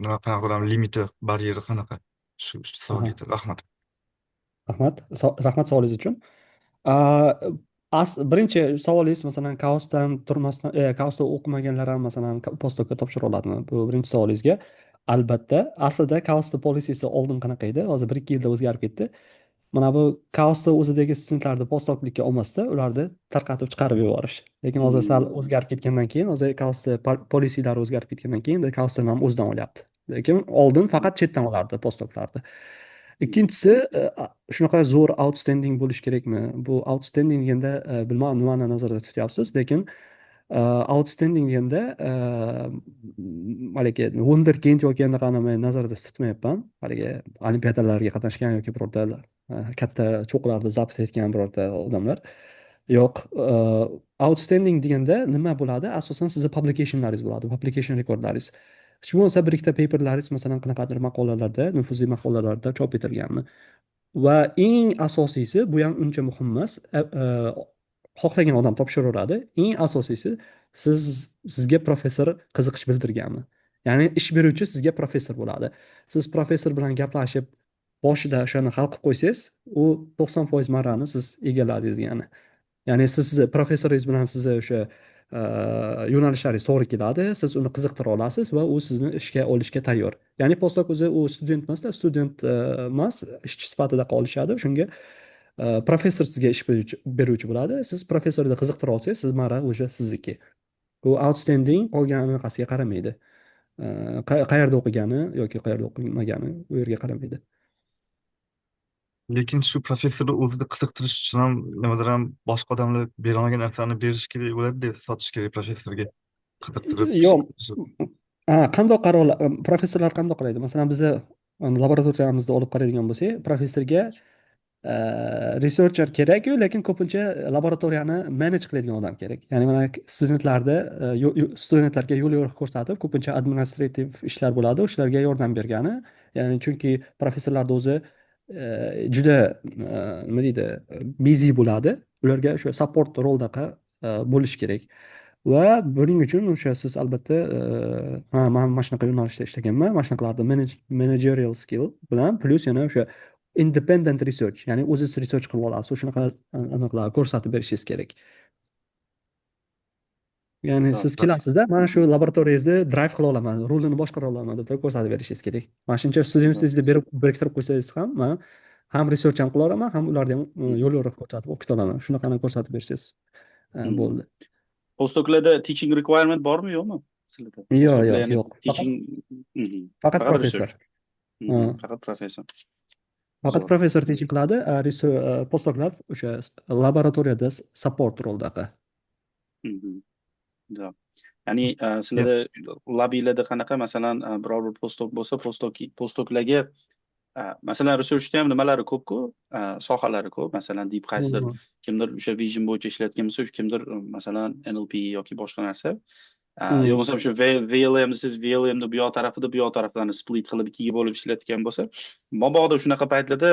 nima qanaqa limiti, baryeri qanaqa? Shu savol edi. Rahmat. Rahmat savolingiz uchun. Birinchi savolingiz masalan kaosdan turmasdan kaosda o'qimaganlar ham masalan postdokka topshira oladimi? Bu birinchi savolingizga. Albatta, aslida kaosda polisiyasi oldin qanaqa edi? Hozir 1-2 yilda o'zgarib ketdi. Mana bu kaosda o'zidagi studentlarni postdoklikka olmasda ularni tarqatib chiqarib yuborish. Lekin hozir sal o'zgarib ketgandan keyin, hozir kaosda polisiylar o'zgarib ketgandan keyin kaosdan ham o'zidan olyapti. Lekin oldin faqat chetdan olardi postdoklarni. Ikkinchisi, shunaqa zo'r outstanding bo'lish kerakmi? Bu outstanding deganda bilmadim nimani nazarda tutyapsiz, lekin outstanding deganda haligi wunderkind yoki anaqani men nazarda tutmayapman. Haligi olimpiadalarga qatnashgan yoki birorta katta cho'qlarni zabt etgan birorta odamlar. Yo'q, outstanding deganda nima bo'ladi? Asosan sizni publicationlaringiz bo'ladi, publication rekordlaringiz. Hech bo'lmasa bir ikkita paperlaringiz masalan qanaqadir maqolalarda, nufuzli maqolalarda chop etilganmi? Va eng asosiysi, bu ham uncha muhim emas, xohlagan odam topshiraveradi. Eng asosiysi, sizga professor qiziqish bildirganmi? Ya'ni ish beruvchi sizga professor bo'ladi. Siz professor bilan gaplashib, boshida o'shani hal qilib qo'ysangiz, u 90% marrani siz egalladingiz degani. Ya'ni siz professoringiz bilan sizni o'sha yo'nalishlaringiz to'g'ri keladi, siz uni qiziqtira olasiz va u sizni ishga olishga tayyor. Ya'ni postdoc o'zi u student emasda, student emas, ishchi sifatida qolishadi. Shunga professor sizga ish beruvchi bo'ladi. Siz professorni qiziqtira olsangiz, siz mara o'sha sizniki. Bu outstanding qolgan anaqasiga qaramaydi. Qayerda o'qigani yoki qayerda o'qimagani u yerga qaramaydi. Lekin shu professorni o'zini qiziqtirish uchun ham nimadir ham boshqa odamlar berolmagan narsani berish kerak bo'ladi-da, sotish kerak professorga qiziqtirib. Yo'q. Qanday qarorlar professorlar qanday qiladi? Masalan, bizni laboratoriyamizda olib qaraydigan bo'lsak, professorga researcher kerak-ku, lekin ko'pincha laboratoriyani manage qiladigan odam kerak. Ya'ni mana studentlarga yo'l yo'riq ko'rsatib, ko'pincha administrativ ishlar bo'ladi, o'shalarga yordam bergani. Ya'ni chunki professorlarning o'zi juda nima deydi, busy bo'ladi. Ularga o'sha support roldaqa bo'lish kerak. Va buning uchun o'sha siz albatta men mana shunaqa yo'nalishda ishlaganman, mana shunaqalarda managerial skill bilan plus yana o'sha independent research, ya'ni o'zingiz research qilib olasiz, shunaqa aniqlar ko'rsatib berishingiz kerak. Ya'ni siz kelasizda, mana shu laboratoriyangizda drive qila olaman, rulini boshqara olaman deb ko'rsatib berishingiz kerak. Mana shuncha studentingizni biriktirib qo'ysangiz ham research ham qila olaman, ham ularga ham yo'l yo'riq ko'rsatib o'qita olaman. Shunaqani ko'rsatib bersangiz bo'ldi. Postdoklarda teaching requirement bormi, yo'qmi? Sizlarda? Yo'q. Teaching Faqat professor. Faqat professor. Faqat professor teaching qiladi, postdoklar o'sha laboratoriyada support roldaqa. Zo'r. Ya'ni sizlarda lobbiylarda qanaqa, masalan, biror bir postdoc bo'lsa, postdoclarga masalan researchda ham nimalari ko'pku, sohalari ko'p. Masalan, deyip qaysidir Mhm. kimdir o'sha vision bo'yicha ishlayotgan bo'lsa, kimdir masalan NLP yoki boshqa narsa. Mm. Yo bo'lmasa o'sha VLM siz VLMni bu yoq tarafida bu yoq tarafdan split qilib ikkiga bo'lib ishlayotgan bo'lsa, mabodo shunaqa paytlarda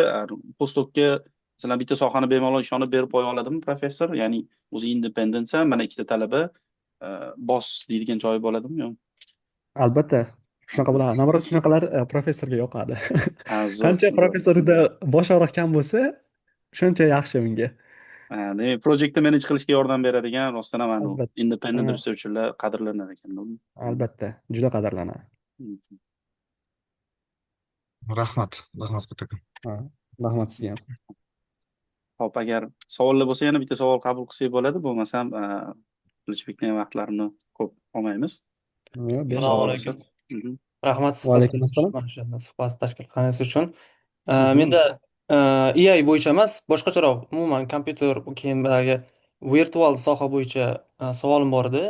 postdocga masalan bitta sohani bemalol ishonib berib qo'ya oladimi professor? Ya'ni o'zi independentsa, mana ikkita talaba boss deydigan joyi bo'ladimi yo? Albatta shunaqa bo'ladi. Navruz shunaqalar professorga yoqadi. Zo'r, Qancha zo'r. professorida bosh og'riq kam bo'lsa, shuncha yaxshi unga. Demak, projektni manage qilishga yordam beradigan rostdan ham Albatta. independent Ha, researcherlar qadrlanar ekan. albatta, juda qadrlanadi. Rahmat kattakon. Ha, rahmat sizga ham. Hop, agar savollar bo'lsa yana bitta savol qabul qilsak bo'ladi, bo'lmasam Qilichbekni ham vaqtlarini ko'p olmaymiz. Yo, Agar besh- savol Assalomu bo'lsa. alaykum. Rahmat Va alaykum assalom. mana shu suhbat tashkil qilganingiz uchun. Mhm. Menda AI bo'yicha emas, boshqacharoq umuman kompyuter kiyimidagi virtual soha bo'yicha savolim bor edi.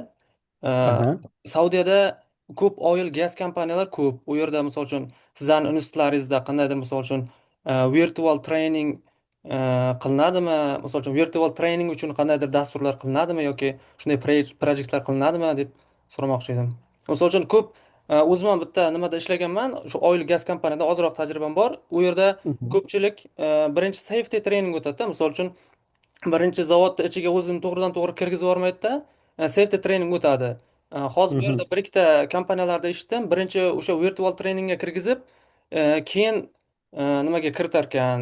Aha. Saudiyada ko'p oil gaz kompaniyalar ko'p. U yerda misol uchun sizlarning institutlaringizda qandaydir misol uchun virtual training qilinadimi? Misol uchun virtual training uchun qandaydir dasturlar qilinadimi yoki shunday proyektlar qilinadimi deb so'ramoqchi edim. Misol uchun ko'p o'zim ham bitta nimada ishlaganman, shu oil gaz kompaniyada ozroq tajribam bor. U yerda Mhm. ko'pchilik birinchi safety training o'tadi. Misol uchun birinchi zavodni ichiga o'zini to'g'ridan to'g'ri kirgizib yubormaydida, safety training o'tadi. Hozir bu Mhm. yerda bir ikkita kompaniyalarda eshitdim. Birinchi o'sha virtual trainingga kirgizib, keyin nimaga kiritarkan,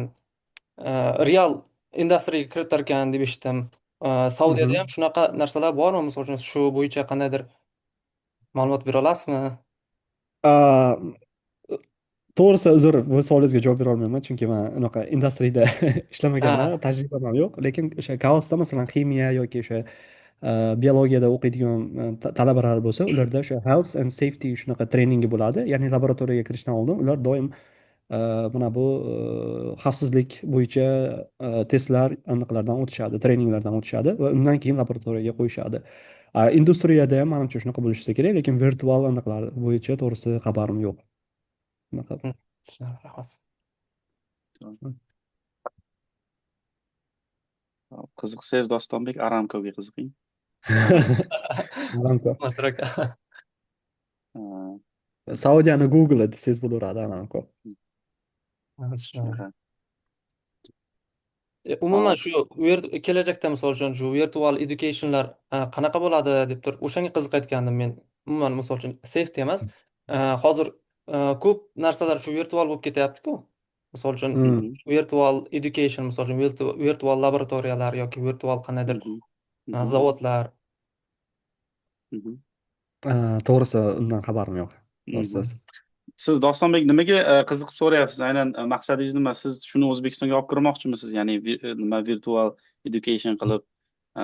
real industriyaga kiritarkan deb eshitdim. Saudiyada Mhm. ham shunaqa narsalar bormi? Misol uchun shu bo'yicha qandaydir ma'lumot bera olasizmi? Ah, To'g'risi uzr, bu savolingizga javob bera olmayman, chunki men unaqa industriyada ishlamaganman, Ha, tajribam ham yo'q. Lekin o'sha kaosda masalan ximiya yoki o'sha biologiyada o'qiydigan talabalar bo'lsa, ularda o'sha health and safety shunaqa treyningi bo'ladi. Ya'ni laboratoriyaga kirishdan oldin ular doim mana bu xavfsizlik bo'yicha testlar aniqlardan o'tishadi, treyninglardan o'tishadi va undan keyin laboratoriyaga qo'yishadi. Industriyada ham manimcha shunaqa bo'lishsa kerak, lekin virtual aniqlar bo'yicha to'g'risida xabarim yo'q. Unaqa. rahmat. Qiziqsangiz Dostonbek, Aramcoga qiziqing. Aramco. Masr aka. Saudiyani Google desangiz bo'laveradi, Aramco. Shunaqa. Umuman shu kelajakda misol uchun shu virtual educationlar qanaqa bo'ladi deb turib o'shanga qiziqayotgandim men. Umuman misol uchun safety emas. Hozir ko'p narsalar shu virtual bo'lib ketyapti-ku. Misol uchun Hmm. virtual education, misol uchun virtual laboratoriyalar yoki virtual qandaydir zavodlar. To'g'risi undan xabarim yo'q. To'g'risi. Siz Dostonbek nimaga qiziqib so'rayapsiz? Aynan maqsadingiz nima? Siz shuni O'zbekistonga olib kirmoqchimisiz? Ya'ni nima virtual education qilib.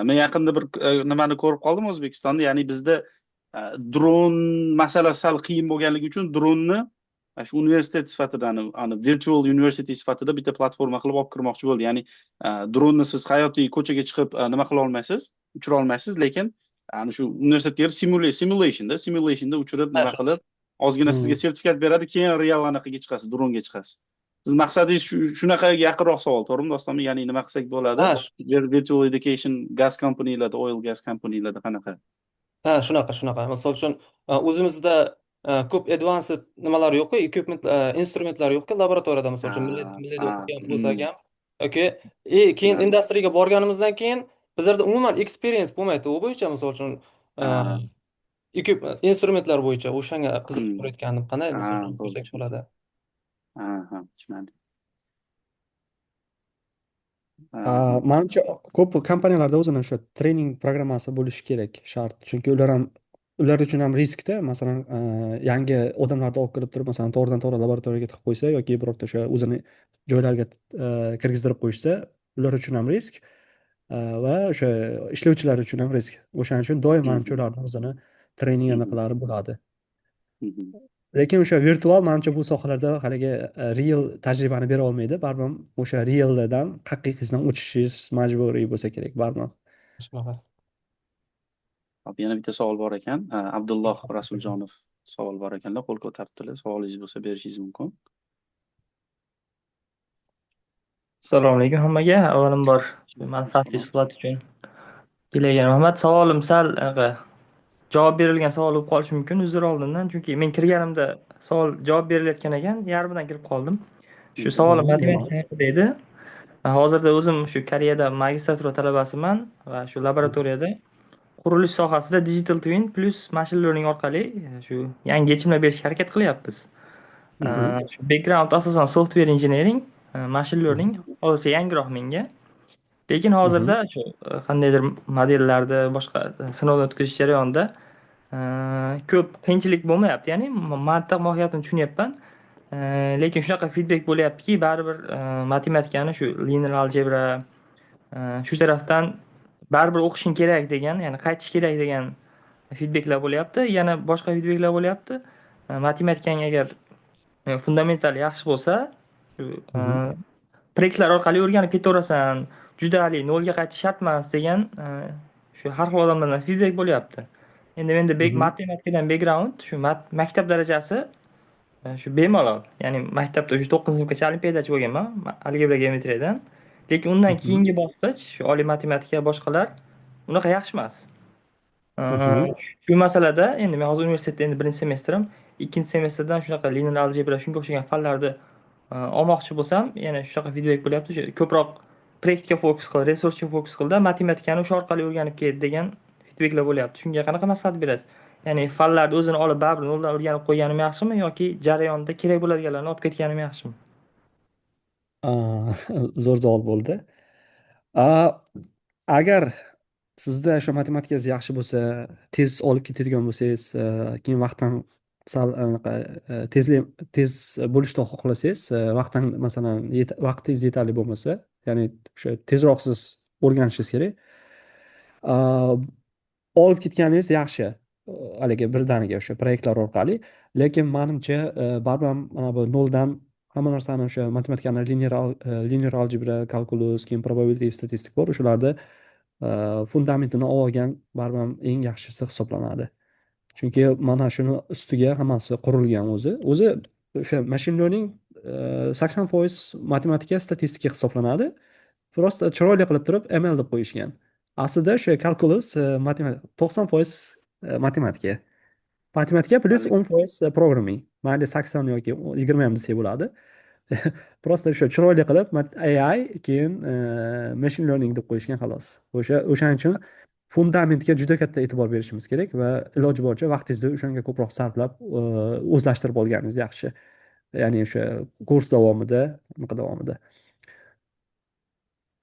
Men yaqinda bir nimani ko'rib qoldim O'zbekistonda. Ya'ni bizda dron masalasi sal qiyin bo'lganligi uchun dronni shu universitet sifatida, ani virtual university sifatida bitta platforma qilib olib kirmoqchi bo'ldi. Ya'ni dronni siz hayotiy ko'chaga chiqib nima qila olmaysiz, uchira olmaysiz, lekin ana shu universitetga kirib simulationda uchirib nima qilib ozgina sizga sertifikat beradi, keyin real anaqaga chiqasiz, dronga chiqasiz. Siz maqsadingiz shunaqa yaqinroq savol, to'g'rimi Dostonbek? Ya'ni nima qilsak bo'ladi? Virtual education gas companylarda, oil gas companylarda qanaqa? Ha, shunaqa. Misol uchun o'zimizda ko'p advanced nimalar yo'q-ku, equipment, instrumentlar yo'q-ku laboratoriyada, misol uchun milliyda o'qigan bo'lsak ham yoki keyin industriyaga borganimizdan keyin bizlarda umuman experience bo'lmaydi u bo'yicha, misol uchun instrumentlar bo'yicha o'shanga qiziqib turayotgandim. Qanday misol uchun bo'lsak bo'ladi? Tushundim. Manimcha ko'p kompaniyalarda o'zini o'sha trening programmasi bo'lishi kerak, shart. Chunki ular uchun ham riskda, masalan, yangi odamlarni olib kelib turib, masalan, to'g'ridan to'g'ri laboratoriyaga tiqib qo'ysa yoki birorta o'sha o'zini joylariga kirgizdirib qo'yishsa, ular uchun ham risk va o'sha ishlovchilar uchun ham risk. O'shaning uchun doim manimcha ularni o'zini trening anaqalari bo'ladi. Lekin o'sha virtual manimcha bu sohalarda haligi real tajribani bera olmaydi. Baribir o'sha realdan haqiqiysidan o'tishingiz majburiy bo'lsa kerak, baribir. Shunaqa. Hop, yana bitta savol bor ekan. Abdulloh Rasuljonov savol bor ekanlar. Qo'l ko'taribdilar. Savolingiz bo'lsa berishingiz mumkin. Assalomu alaykum hammaga. Avvalambor shu manfaatli suhbat uchun Bilagan Muhammad, savolim sal javob berilgan savol bo'lib qolishi mumkin uzr oldindan, chunki men kirganimda savol javob berilayotgan ekan, yarmidan kirib qoldim. Shu savolim matematika haqida edi. Hozirda o'zim shu Koreyada magistratura talabasiman va shu laboratoriyada qurilish sohasida digital twin plus machine learning orqali shu yangi yechimlar berishga harakat qilyapmiz. Shu background asosan software engineering, machine learning hozircha yangiroq menga. Lekin hozirda shu qandaydir modellarda boshqa sinovdan o'tkazish jarayonida ko'p qiyinchilik bo'lmayapti. Ya'ni mantiq mohiyatini tushunyapman. Lekin shunaqa feedback bo'lyaptiki, baribir matematikani shu linear algebra shu tarafdan baribir o'qishing kerak degan, ya'ni qaytish kerak degan feedbacklar bo'lyapti. Yana boshqa feedbacklar bo'lyapti. Matematikang agar fundamental yaxshi bo'lsa, shu proyektlar orqali o'rganib ketaversan, judali nolga qaytish shart emas degan shu har xil odamlardan feedback bo'lyapti. Endi menda matematikadan background, shu maktab darajasi shu bemalol. Ya'ni maktabda o'sha 9-sinfgacha olimpiadachi bo'lganman, algebra geometriyadan. Lekin undan keyingi bosqich, shu oliy matematika boshqalar unaqa yaxshi emas. Shu masalada endi men hozir universitetda endi 1-semestrim, 2-semestrdan shunaqa linear algebra shunga o'xshagan fanlarni olmoqchi bo'lsam, yana shunaqa feedback bo'lyapti. Ko'proq praktikaga fokus qil, resursga fokus qilda, matematikani o'sha orqali o'rganib ket degan feedbacklar bo'lyapti. Shunga qanaqa maslahat berasiz? Ya'ni fanlarni o'zini olib baribir noldan o'rganib qo'yganim yaxshimi yoki jarayonda kerak bo'ladiganlarni olib ketganim yaxshimi? Zo'r savol bo'ldi. Agar sizda shu matematikazingiz yaxshi bo'lsa, tez olib ketadigan bo'lsangiz, keyin vaqtdan sal tez bo'lishni xohlasangiz, vaqtdan masalan vaqtingiz yetarli bo'lmasa, ya'ni o'sha tezroq siz o'rganishingiz kerak. Olib ketganingiz yaxshi, haligi birdaniga o'sha proyektlar orqali. Lekin menimcha baribir mana bu noldan hamma narsani o'sha matematikani linear algebra, kalkulus, keyin probability, statistik bor, o'shalarda fundamentini olgan baribir eng yaxshisi hisoblanadi. Chunki mana shuni ustiga hammasi qurilgan o'zi o'sha machine learning 80% matematika, statistika hisoblanadi. Prosta chiroyli qilib turib ML deb qo'yishgan. Aslida o'sha kalkulus 90% matematika. Matematika plus 10% programming. Mayli 80 yoki 20 ham desak bo'ladi. Prosta o'sha chiroyli qilib AI keyin machine learning deb qo'yishgan xolos. O'shaning uchun fundamentga juda katta e'tibor berishimiz kerak va iloji boricha vaqtingizni o'shanga ko'proq sarflab o'zlashtirib olganingiz yaxshi. Ya'ni o'sha kurs davomida.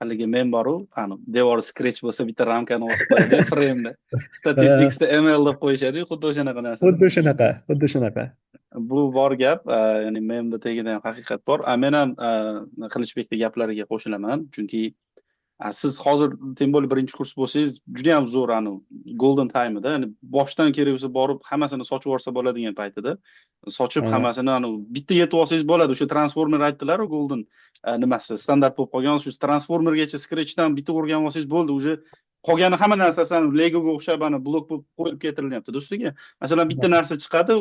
Haligi men boru, devor scratch bo'lsa bitta ramkani osib qo'yadi, frame-da. Statisticsda ML deb qo'yishadi, xuddi o'shanaqa narsa. Xuddi shunaqa. Bu bor gap, ya'ni menda tagida ham haqiqat bor. Men ham Qilichbekning gaplariga qo'shilaman, chunki siz hozir tem bo'lib birinchi kurs bo'lsangiz, juda ham zo'r golden time-da, ya'ni boshdan kerak bo'lsa borib hammasini sochib yuborsa bo'ladigan paytida, sochib hammasini bitta yetib olsangiz bo'ladi. O'sha transformer aytdilar-ku, golden nimasi standart bo'lib qolgan, shu transformergacha scratchdan bitta o'rganib olsangiz bo'ldi. O'sha qolgani hamma narsasi Legoga o'xshab blok bo'lib qo'yib keltirilyapti do'stiga. Masalan, bitta narsa chiqadi,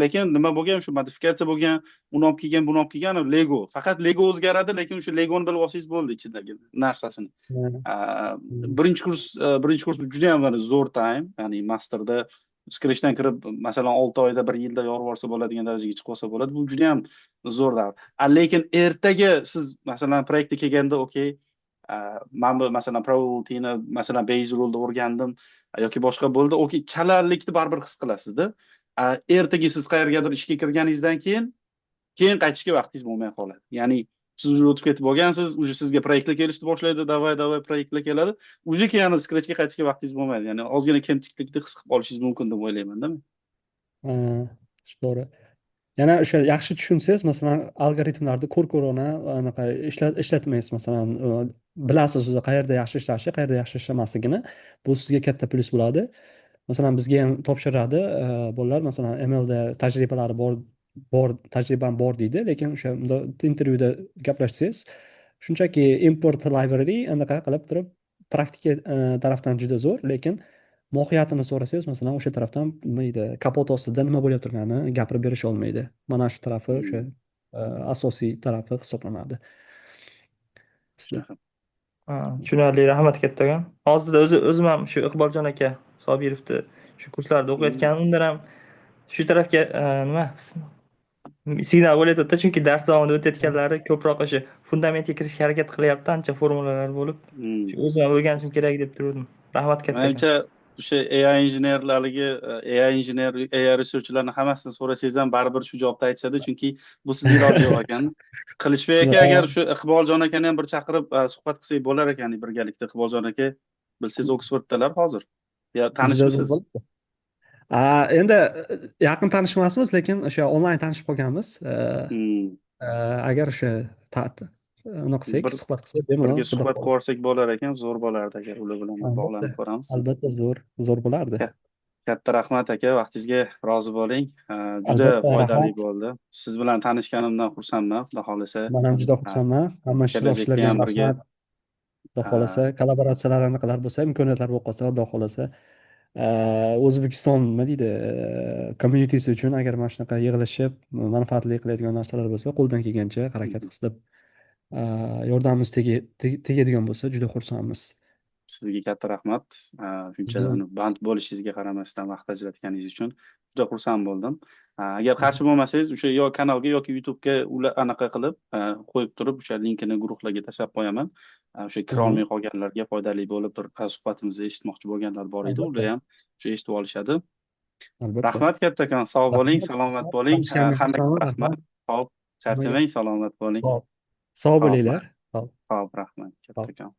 lekin nima bo'lgan, shu modifikatsiya bo'lgan, uni olib kelgan, buni olib kelgan Lego. Faqat Lego o'zgaradi, lekin o'sha Legoni bilib olsangiz bo'ldi ichidagi narsasini. Birinchi kurs juda ham zo'r time, ya'ni masterda scratchdan kirib, masalan 6 oyda, 1 yilda yorib olsa bo'ladigan darajaga chiqib olsa bo'ladi. Bu juda ham zo'r davr. Lekin ertaga siz masalan proyektga kelganda, okey, men masalan probabilityni masalan base rule'da o'rgandim yoki boshqa bo'ldi, okey, chalarlikni baribir his qilasizda. Ertaga siz qayergadir ishga kirganingizdan keyin qaytishga vaqtingiz bo'lmay qoladi. Ya'ni siz уже o'tib ketib olgansiz, уже sizga proyektlar kelishni boshlaydi, davay proyektlar keladi. Уже keyin scratchga qaytishga vaqtingiz bo'lmaydi. Ya'ni ozgina kemtiklikni his qilib qolishingiz mumkin deb o'ylayman-da men. To'g'ri. Yana o'sha yaxshi tushunsangiz, masalan, algoritmlarni ko'r-ko'rona anaqa ishlatmaysiz, masalan, bilasiz o'zi qayerda yaxshi ishlashi, qayerda yaxshi ishlamasligini. Bu sizga katta plyus bo'ladi. Masalan, bizga ham topshiradi bolalar, masalan, MLda tajribalari tajribam bor deydi, lekin o'sha intervyuda gaplashsangiz, shunchaki import library anaqa qilib turib, praktika tarafdan juda zo'r, lekin mohiyatini so'rasangiz, masalan, o'sha tarafdan nima deydi, kapot ostida nima bo'lib turganini gapirib berisha olmaydi. Mana shu tarafi o'sha asosiy tarafi hisoblanadi bizda. Shunaqa. Tushunarli, rahmat kattakon. Hozirda o'zim ham shu Iqboljon aka Sobirovni shu kurslarda o'qiyotganim, undan ham shu tarafga nima signal bo'layapti, chunki dars davomida o'tayotganlari ko'proq o'sha fundamentga kirishga harakat qilyapti, ancha formulalar bo'lib. Shu o'zim ham o'rganishim kerak deb turdim. Rahmat kattakon. Menimcha o'sha AI injenerlarga, AI injener, AI researchlarni hammasini so'rasangiz ham baribir shu javobni aytishadi, chunki bu sizga iloji yo'q ekan. Qilichbek aka, agar shu Iqboljon akani ham bir chaqirib suhbat qilsak bo'lar ekan birgalikda. Iqboljon aka, bilsangiz Oksforddalar hozir. Ya tanishmisiz? Endi yaqin tanishmasmiz, lekin o'sha onlayn tanishib qolganmiz. Agar o'sha anaqa qilsak, suhbat qilsak, bemalol birga suhbat qilib olsak bo'lar ekan, zo'r bo'lardi agar ular bilan bog'lanib ko'ramiz. Albatta zo'r bo'lardi. Katta rahmat aka, vaqtingizga rozi bo'ling. Juda foydali bo'ldi. Siz bilan tanishganimdan xursandman, xudo xolasa. Men ham juda xursandman. Hamma ishtirokchilarga ham rahmat. Xudo xolasa, kollaboratsiyalar anaqalar bo'lsa, imkoniyatlar bo'lib qolsa, xudo xolasa, O'zbekiston nima deydi, communitysi uchun agar mana shunaqa yig'ilishib, manfaatli qiladigan narsalar bo'lsa, qo'ldan kelgancha harakat qilib yordamimiz tegadigan bo'lsa, juda xursandmiz. Sizga katta rahmat. Shunchalar band bo'lishingizga qaramasdan vaqt ajratganingiz uchun juda xursand bo'ldim. Agar qarshi bo'lmasangiz, o'sha yo kanalga yoki YouTube'ga ular anaqa qilib qo'yib turib, o'sha linkini guruhlarga tashlab qo'yaman. O'sha kira olmay qolganlarga foydali bo'lib bir suhbatimizni eshitmoqchi bo'lganlar bor edi, ular ham o'sha eshitib olishadi. Rahmat kattakon, sog' bo'ling, salomat bo'ling. Hammaga rahmat. Xo'p, charchamang, salomat bo'ling. Sog' bo'linglar. Xo'p, rahmat kattakon.